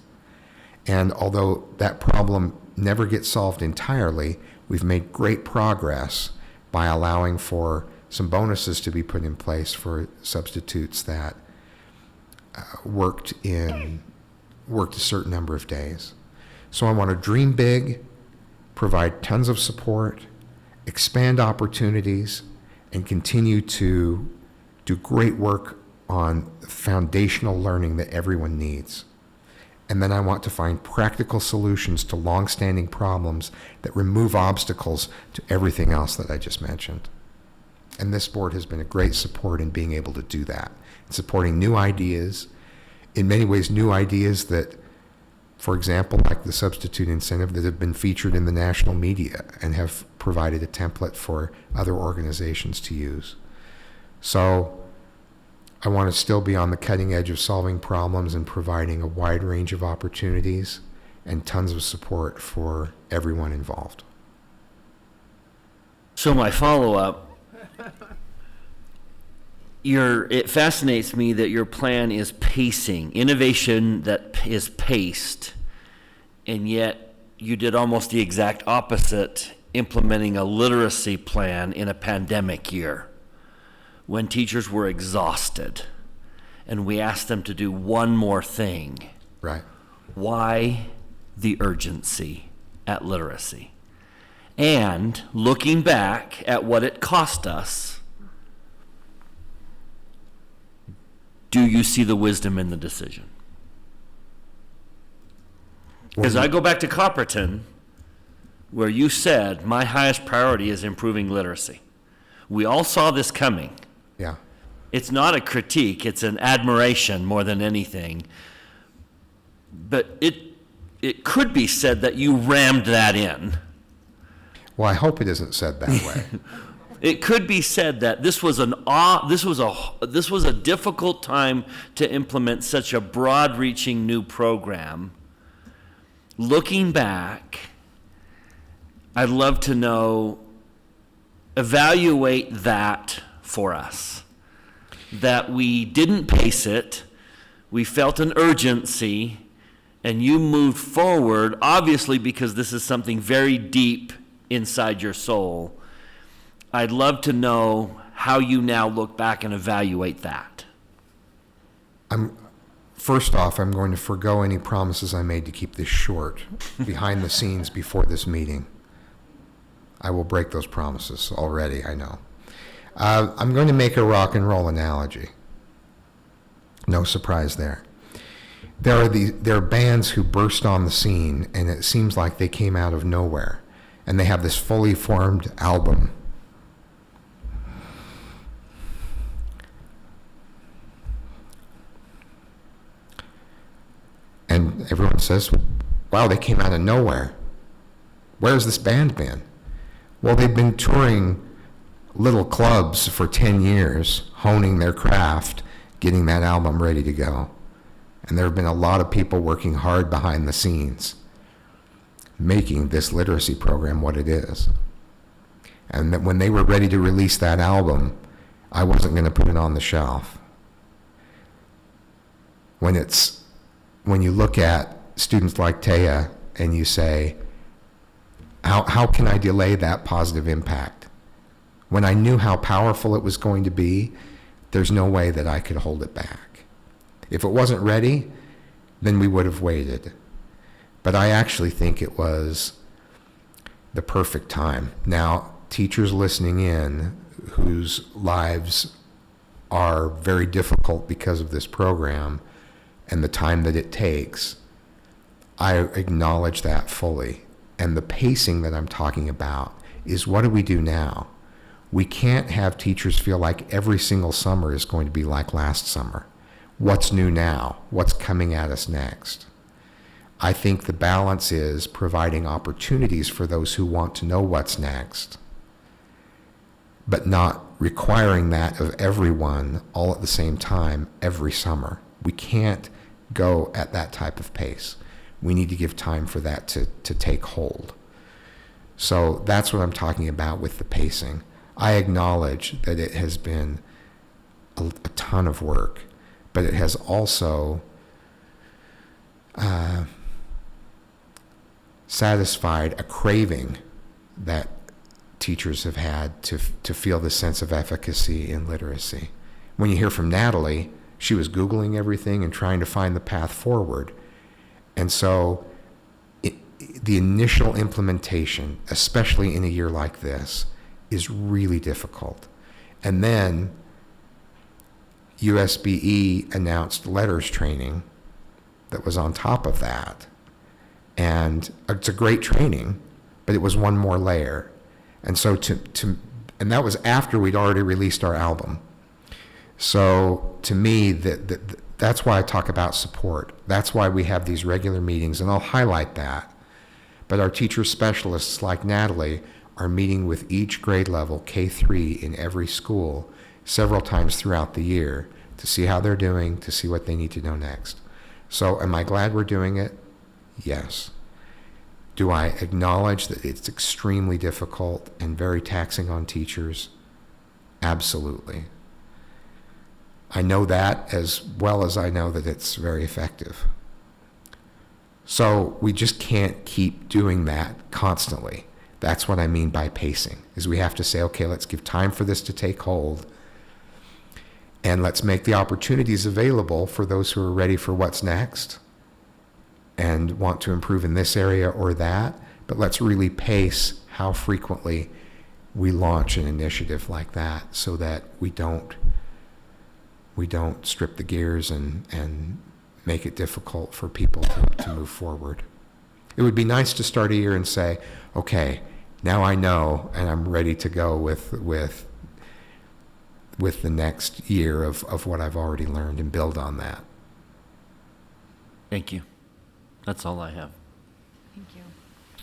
And although that problem never gets solved entirely, we've made great progress by allowing for some bonuses to be put in place for substitutes that worked a certain number of days. So I want to dream big, provide tons of support, expand opportunities, and continue to do great work on foundational learning that everyone needs. And then I want to find practical solutions to long-standing problems that remove obstacles to everything else that I just mentioned. And this board has been a great support in being able to do that, supporting new ideas, in many ways new ideas that, for example, like the substitute incentive, that have been featured in the national media and have provided a template for other organizations to use. So I want to still be on the cutting edge of solving problems and providing a wide range of opportunities and tons of support for everyone involved. So my follow-up, it fascinates me that your plan is pacing, innovation that is paced, and yet you did almost the exact opposite, implementing a literacy plan in a pandemic year when teachers were exhausted, and we asked them to do one more thing. Right. Why the urgency at literacy? And looking back at what it cost us, do you see the wisdom in the decision? Because I go back to Copperton, where you said, my highest priority is improving literacy. We all saw this coming. Yeah. It's not a critique, it's an admiration more than anything. But it could be said that you rammed that in. Well, I hope it isn't said that way. It could be said that this was a difficult time to implement such a broad-reaching new program. Looking back, I'd love to know, evaluate that for us. That we didn't pace it, we felt an urgency, and you moved forward, obviously because this is something very deep inside your soul. I'd love to know how you now look back and evaluate that. First off, I'm going to forego any promises I made to keep this short behind the scenes before this meeting. I will break those promises already, I know. I'm going to make a rock and roll analogy. No surprise there. There are bands who burst on the scene, and it seems like they came out of nowhere, and they have this fully formed album. And everyone says, wow, they came out of nowhere. Where's this band been? Well, they've been touring little clubs for 10 years, honing their craft, getting that album ready to go. And there have been a lot of people working hard behind the scenes, making this literacy program what it is. And that when they were ready to release that album, I wasn't going to put it on the shelf. When you look at students like Taya and you say, how can I delay that positive impact? When I knew how powerful it was going to be, there's no way that I could hold it back. If it wasn't ready, then we would have waited. But I actually think it was the perfect time. Now, teachers listening in whose lives are very difficult because of this program and the time that it takes, I acknowledge that fully. and the pacing that I'm talking about is, what do we do now? We can't have teachers feel like every single summer is going to be like last summer. What's new now? What's coming at us next? I think the balance is providing opportunities for those who want to know what's next, but not requiring that of everyone all at the same time every summer. We can't go at that type of pace. We need to give time for that to take hold. So that's what I'm talking about with the pacing. I acknowledge that it has been a ton of work, but it has also satisfied a craving that teachers have had to feel the sense of efficacy in literacy. When you hear from Natalie, she was Googling everything and trying to find the path forward. And so the initial implementation, especially in a year like this, is really difficult. And then USBE announced letters training that was on top of that. And it's a great training, but it was one more layer. And so and that was after we'd already released our album. So to me, that's why I talk about support. That's why we have these regular meetings, and I'll highlight that. But our teacher specialists like Natalie are meeting with each grade level, K-3, in every school several times throughout the year to see how they're doing, to see what they need to know next. So am I glad we're doing it? Yes. Do I acknowledge that it's extremely difficult and very taxing on teachers? Absolutely. I know that as well as I know that it's very effective. So we just can't keep doing that constantly. That's what I mean by pacing, is we have to say, okay, let's give time for this to take hold, and let's make the opportunities available for those who are ready for what's next and want to improve in this area or that, but let's really pace how frequently we launch an initiative like that so that we don't strip the gears and make it difficult for people to move forward. It would be nice to start a year and say, okay, now I know and I'm ready to go with the next year of what I've already learned and build on that. Thank you. That's all I have. Thank you.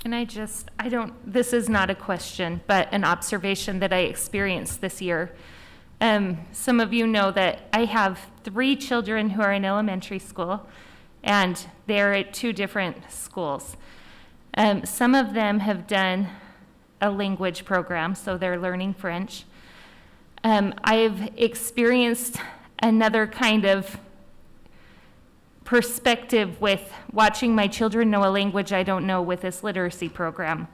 And this is not a question, but an observation that I experienced this year. Some of you know that I have 3 children who are in elementary school, and they're at 2 different schools. Some of them have done a language program, so they're learning French. I've experienced another kind of perspective with watching my children know a language I don't know with this literacy program.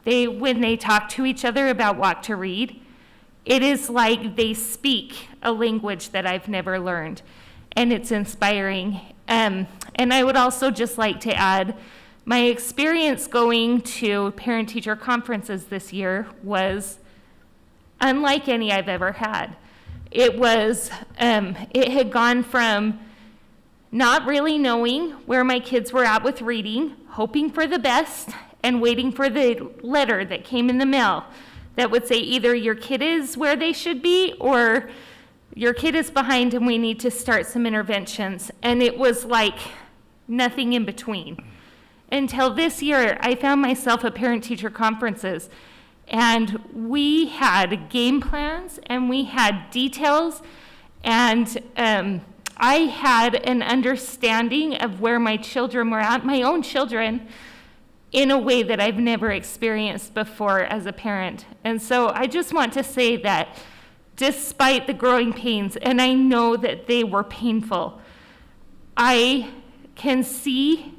When they talk to each other about what to read, it is like they speak a language that I've never learned, and it's inspiring. And I would also just like to add, my experience going to parent-teacher conferences this year was unlike any I've ever had. It had gone from not really knowing where my kids were at with reading, hoping for the best, and waiting for the letter that came in the mail that would say either your kid is where they should be or your kid is behind and we need to start some interventions. And it was like nothing in between. Until this year, I found myself at parent-teacher conferences, and we had game plans and we had details, and I had an understanding of where my children were at, my own children, in a way that I've never experienced before as a parent. And so I just want to say that despite the growing pains, and I know that they were painful, I can see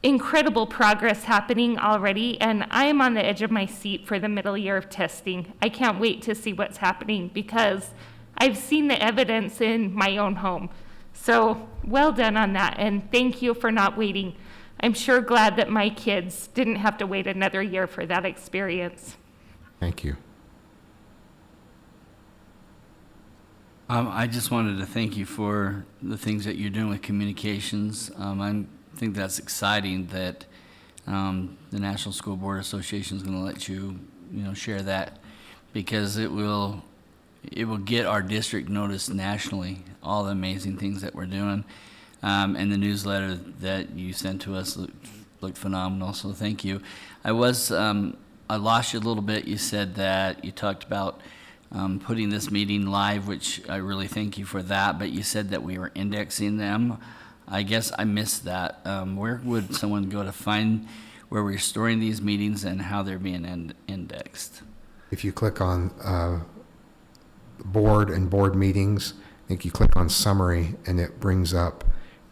incredible progress happening already, and I am on the edge of my seat for the middle year of testing. I can't wait to see what's happening because I've seen the evidence in my own home. So well done on that, and thank you for not waiting. I'm sure glad that my kids didn't have to wait another year for that experience. Thank you. I just wanted to thank you for the things that you're doing with communications. I think that's exciting that the National School Board Association is going to let you, share that, because it will get our district noticed nationally, all the amazing things that we're doing. And the newsletter that you sent to us looked phenomenal, so thank you. I lost you a little bit. You said that you talked about putting this meeting live, which I really thank you for that, but you said that we were indexing them. I guess I missed that. Where would someone go to find where we're storing these meetings and how they're being indexed? If you click on board and board meetings, I think you click on summary and it brings up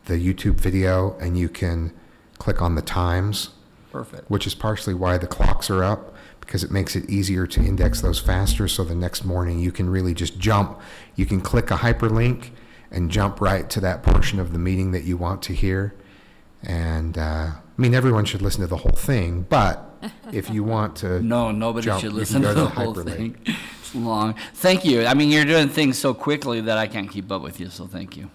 the YouTube video, and you can click on the times. Perfect. Which is partially why the clocks are up, because it makes it easier to index those faster, so the next morning you can really just jump. You can click a hyperlink and jump right to that portion of the meeting that you want to hear. And everyone should listen to the whole thing, but if you want to nobody jump, should you listen can to go the whole thing. It's long. Thank you. You're doing things so quickly that I can't keep up with you, so thank you.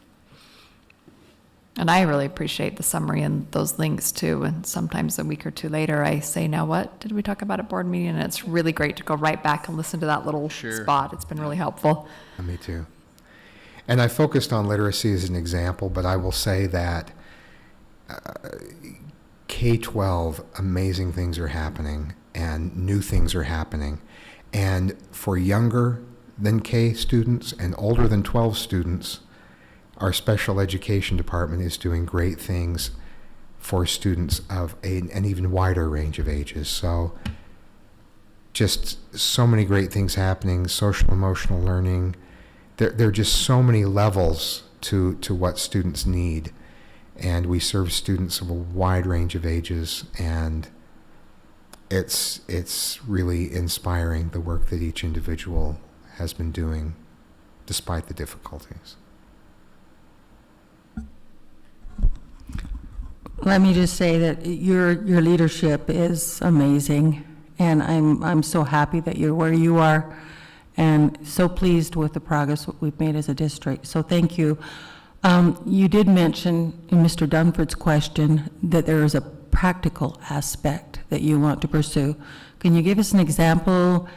And I really appreciate the summary and those links too. And sometimes a week or two later, I say, now what did we talk about at board meeting? And it's really great to go right back and listen to that little spot. It's been really helpful. Me too. And I focused on literacy as an example, but I will say that K-12, amazing things are happening and new things are happening. And for younger than K students and older than 12 students, our special education department is doing great things for students of an even wider range of ages. So just so many great things happening, social emotional learning. There are just so many levels to what students need. And we serve students of a wide range of ages, and it's really inspiring, the work that each individual has been doing despite the difficulties. Let me just say that your leadership is amazing, and I'm so happy that you're where you are, and so pleased with the progress that we've made as a district. So thank you. You did mention in Mr. Dunford's question that there is a practical aspect that you want to pursue. Can you give us an example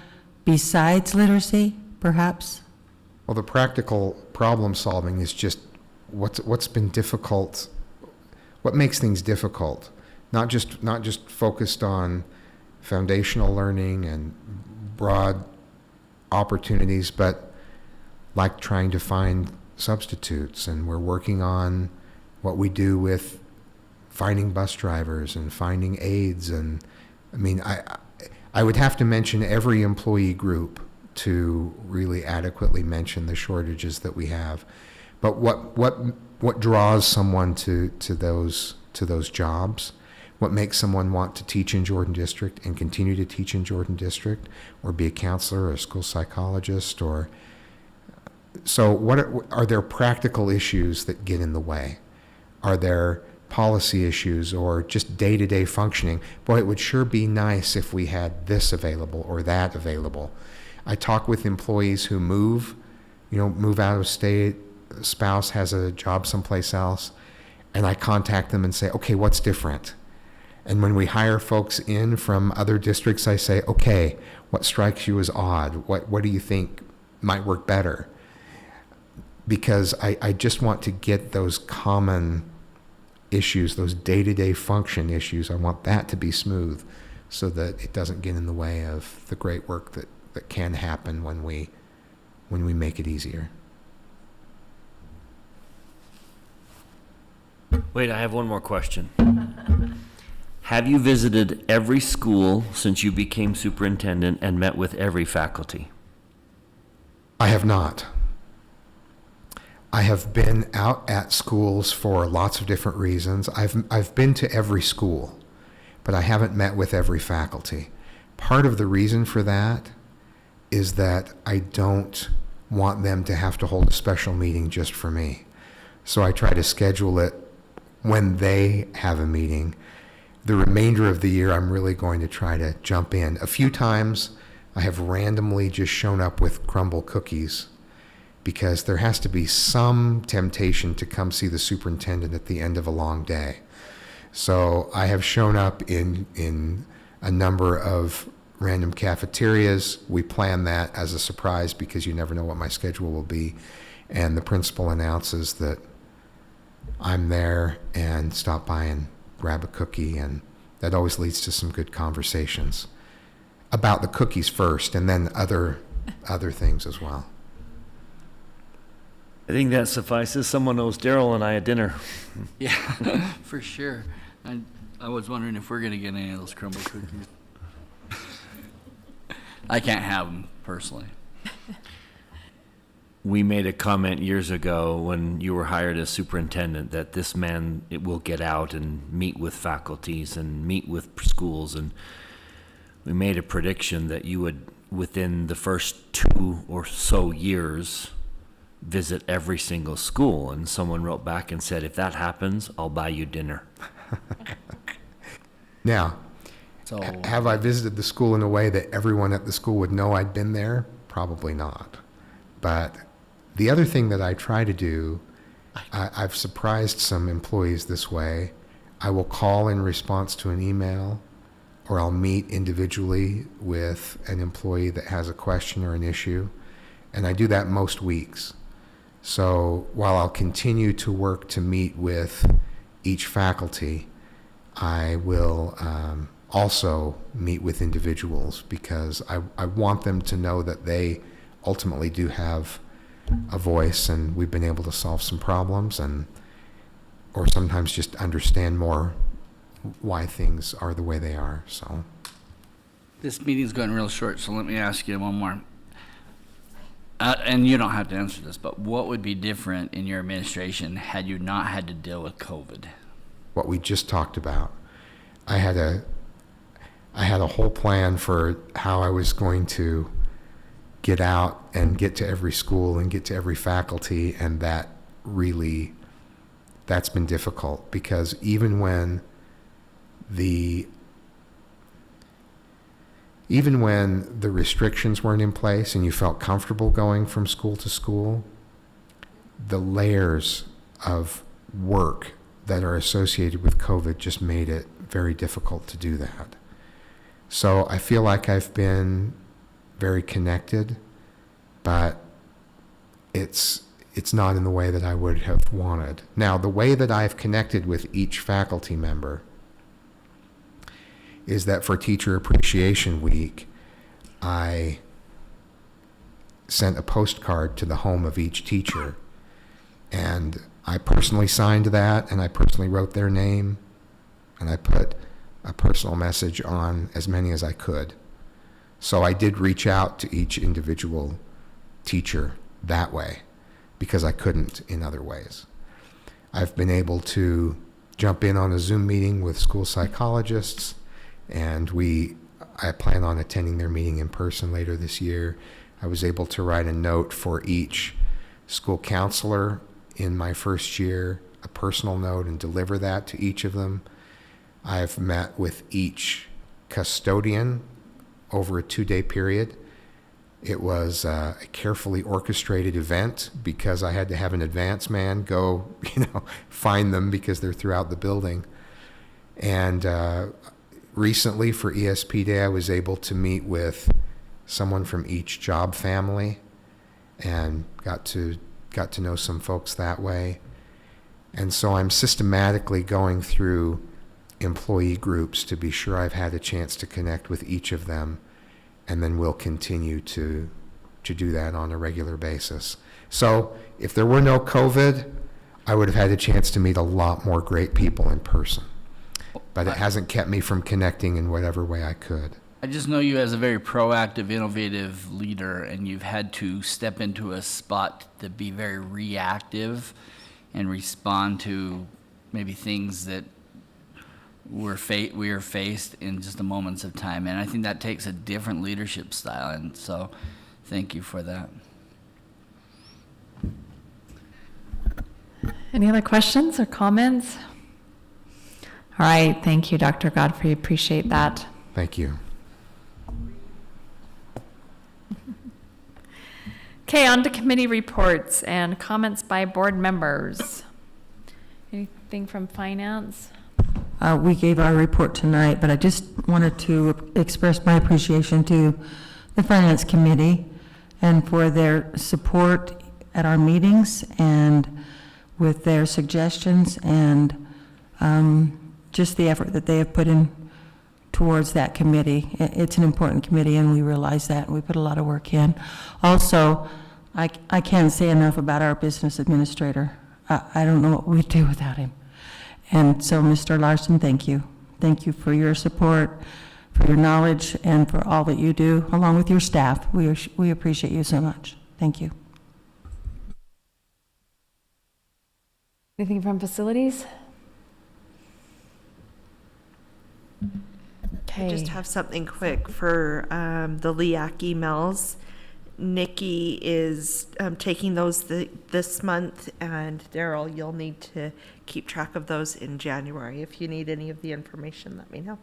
besides literacy, perhaps? Well, the practical problem solving is just what's been difficult. What makes things difficult? Not just focused on foundational learning and broad opportunities, but like trying to find substitutes. And we're working on what we do with finding bus drivers and finding aides. And I would have to mention every employee group to really adequately mention the shortages that we have. But what draws someone to those jobs? What makes someone want to teach in Jordan District and continue to teach in Jordan District, or be a counselor or a school psychologist? So what are there practical issues that get in the way? Are there policy issues or just day-to-day functioning? Boy, it would sure be nice if we had this available or that available. I talk with employees who move out of state, spouse has a job someplace else, and I contact them and say, okay, what's different? And when we hire folks in from other districts, I say, okay, what strikes you as odd? What do you think might work better? Because I just want to get those common issues, those day-to-day function issues, I want that to be smooth so that it doesn't get in the way of the great work that can happen when we make it easier. Wait, I have one more question. Have you visited every school since you became superintendent and met with every faculty? I have not. I have been out at schools for lots of different reasons. I've been to every school, but I haven't met with every faculty. Part of the reason for that is that I don't want them to have to hold a special meeting just for me. So I try to schedule it when they have a meeting. The remainder of the year, I'm really going to try to jump in. A few times, I have randomly just shown up with crumble cookies because there has to be some temptation to come see the superintendent at the end of a long day. So I have shown up in a number of random cafeterias. We plan that as a surprise because you never know what my schedule will be. And the principal announces that I'm there and stop by and grab a cookie, and that always leads to some good conversations about the cookies first, and then other things as well. I think that suffices. Someone owes Daryl and I a dinner. Yeah, for sure. I was wondering if we're going to get any of those crumble cookies. I can't have them personally. We made a comment years ago when you were hired as superintendent that this man will get out and meet with faculties and meet with schools, and we made a prediction that you would, within the first 2 or so years, visit every single school. And someone wrote back and said, if that happens, I'll buy you dinner. Now, So have I visited the school in a way that everyone at the school would know I'd been there? Probably not. But the other thing that I try to do, I've surprised some employees this way. I will call in response to an email, or I'll meet individually with an employee that has a question or an issue, and I do that most weeks. So while I'll continue to work to meet with each faculty, I will also meet with individuals, because I want them to know that they ultimately do have a voice, and we've been able to solve some problems, or sometimes just understand more why things are the way they are. So this meeting's going real short, so let me ask you one more. And you don't have to answer this, but what would be different in your administration had you not had to deal with COVID? What we just talked about, I had a whole plan for how I was going to get out and get to every school and get to every faculty, and that's been difficult, because even when the restrictions weren't in place and you felt comfortable going from school to school, the layers of work that are associated with COVID just made it very difficult to do that. So I feel like I've been very connected, but it's not in the way that I would have wanted. Now, the way that I've connected with each faculty member is that for Teacher Appreciation Week, I sent a postcard to the home of each teacher, and I personally signed that, and I personally wrote their name, and I put a personal message on as many as I could. So I did reach out to each individual teacher that way, because I couldn't in other ways. I've been able to jump in on a Zoom meeting with school psychologists, and I plan on attending their meeting in person later this year. I was able to write a note for each school counselor in my first year, a personal note, and deliver that to each of them. I've met with each custodian over a 2-day period. It was a carefully orchestrated event, because I had to have an advance man go, find them, because they're throughout the building. And recently for ESP Day, I was able to meet with someone from each job family, and got to know some folks that way. And so I'm systematically going through employee groups to be sure I've had a chance to connect with each of them, and then we'll continue to do that on a regular basis. So if there were no COVID, I would have had a chance to meet a lot more great people in person, but it hasn't kept me from connecting in whatever way I could. I just know you as a very proactive, innovative leader, and you've had to step into a spot to be very reactive and respond to maybe things that we are faced in just a moments of time. And I think that takes a different leadership style, and so thank you for that. Any other questions or comments? All right, thank you, Dr. Godfrey. Appreciate that. Thank you. Okay, on to committee reports and comments by board members. Anything from finance? We gave our report tonight, but I just wanted to express my appreciation to the Finance Committee and for their support at our meetings and with their suggestions and just the effort that they have put in towards that committee. It's an important committee, and we realize that, and we put a lot of work in. Also, I can't say enough about our business administrator. I don't know what we'd do without him. And so, Mr. Larson, thank you. Thank you for your support, for your knowledge, and for all that you do, along with your staff. We appreciate you so much. Thank you. Anything from facilities? I just have something quick for the LEAC emails. Nikki is taking those this month, and Daryl, you'll need to keep track of those in January. If you need any of the information, let me know.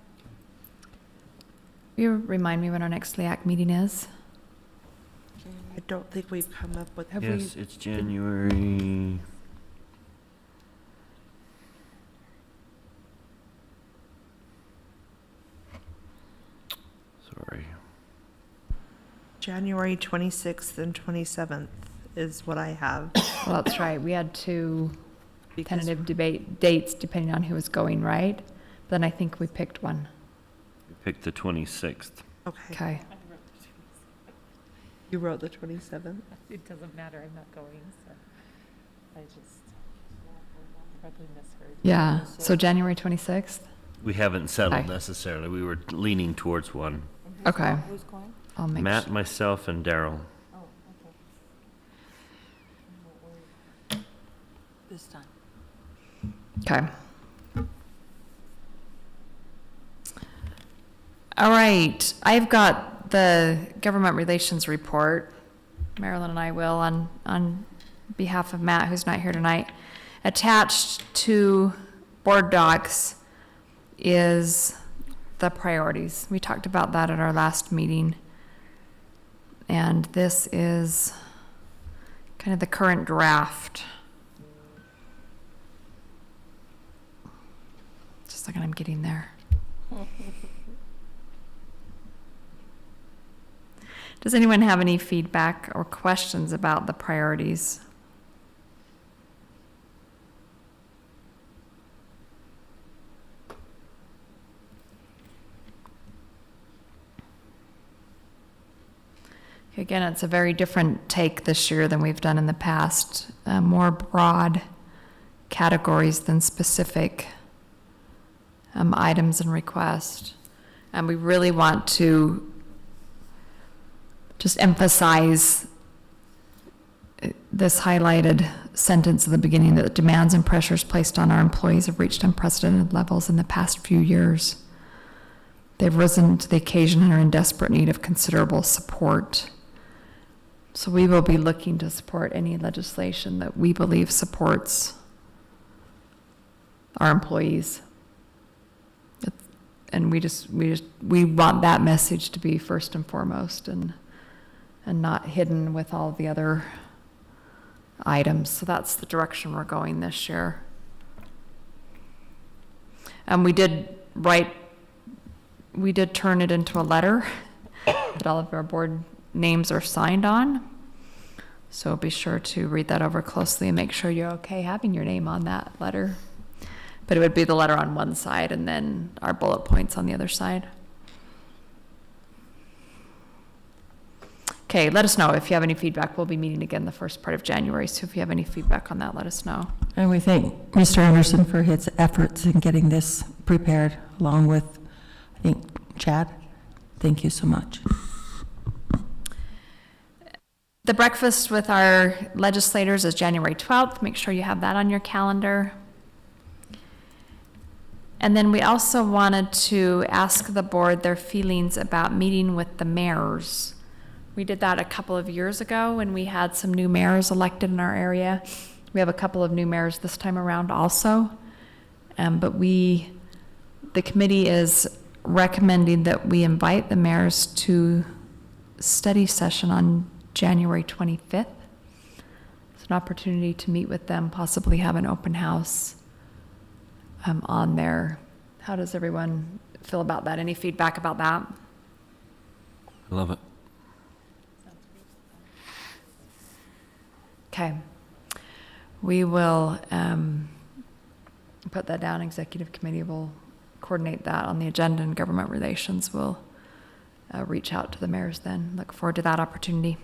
You remind me when our next LEAC meeting is? I don't think we've come up with. Yes, it's January. Sorry. January 26th and 27th is what I have. Well, that's right. We had two tentative debate dates depending on who was going, right? Then I think we picked one. We picked the 26th. Okay. You wrote the 27th? It doesn't matter, I'm not going, so I just probably misheard. Yeah, so January 26th? We haven't settled Okay. necessarily. We were leaning towards one. Okay. Who's going? I'll make Matt, myself, and Daryl. Oh, okay. This time. Okay. All right, I've got the government relations report. Marilyn and I will on behalf of Matt, who's not here tonight. Attached to board docs is the priorities. We talked about that at our last meeting. And this is kind of the current draft. Just a second, I'm getting there. Does anyone have any feedback or questions about the priorities? Again, it's a very different take this year than we've done in the past. More broad categories than specific items and requests. And we really want to just emphasize this highlighted sentence at the beginning, that the demands and pressures placed on our employees have reached unprecedented levels in the past few years. They've risen to the occasion and are in desperate need of considerable support. So we will be looking to support any legislation that we believe supports our employees. And we want that message to be first and foremost and not hidden with all the other items. So that's the direction we're going this year. And we did turn it into a letter that all of our board names are signed on. So be sure to read that over closely and make sure you're okay having your name on that letter. But it would be the letter on one side and then our bullet points on the other side. Okay, let us know if you have any feedback. We'll be meeting again the first part of January, so if you have any feedback on that, let us know. And we thank Mr. Anderson for his efforts in getting this prepared, along with, I think, Chad. Thank you so much. The breakfast with our legislators is January 12th. Make sure you have that on your calendar. And then we also wanted to ask the board their feelings about meeting with the mayors. We did that a couple of years ago when we had some new mayors elected in our area. We have a couple of new mayors this time around also. But the committee is recommending that we invite the mayors to study session on January 25th. It's an opportunity to meet with them, possibly have an open house on their How does everyone feel about that? Any feedback about that? I love it. Okay. We will put that down. Executive committee will coordinate that on the agenda, and government relations will reach out to the mayors then. Look forward to that opportunity.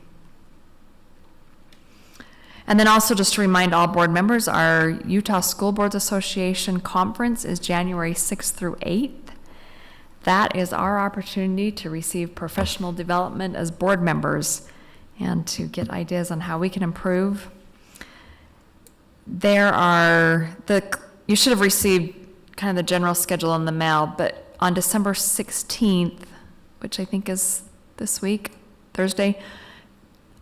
And then also just to remind all board members, our Utah School Boards Association conference is January 6th through 8th. That is our opportunity to receive professional development as board members and to get ideas on how we can improve. You should have received kind of the general schedule in the mail, but on December 16th, which I think is this week, Thursday,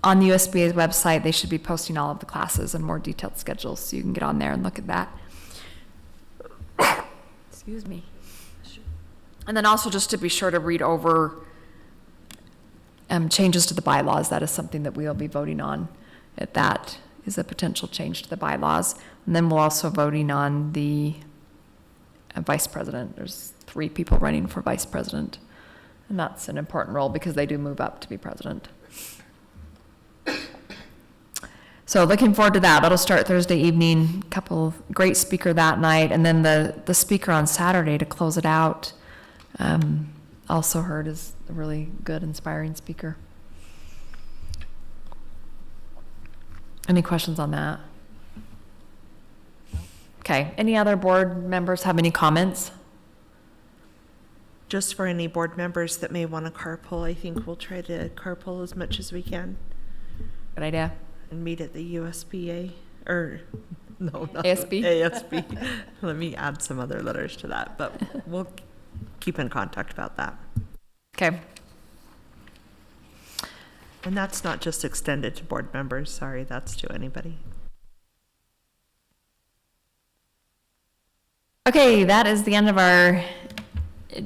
on the USBA's website, they should be posting all of the classes and more detailed schedules, so you can get on there and look at that. Excuse me. And then also just to be sure to read over changes to the bylaws. That is something that we will be voting on. That is a potential change to the bylaws. And then we're also voting on the vice president. There's 3 people running for vice president. And that's an important role because they do move up to be president. So looking forward to that. That'll start Thursday evening. Couple great speaker that night. And then the speaker on Saturday to close it out, also heard is a really good, inspiring speaker. Any questions on that? Okay. Any other board members have any comments? Just for any board members that may want to carpool, I think we'll try to carpool as much as we can. Good idea. And meet at the USBA, or no, not ASB? ASB. Let me add some other letters to that, but we'll keep in contact about that. Okay. And that's not just extended to board members, sorry, that's to anybody. Okay, that is the end of our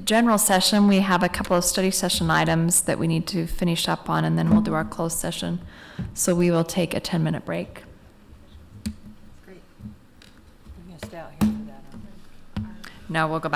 general session. We have a couple of study session items that we need to finish up on, and then we'll do our closed session. So we will take a 10-minute break. Great. You're going to stay out here for that, aren't you? No, we'll go back.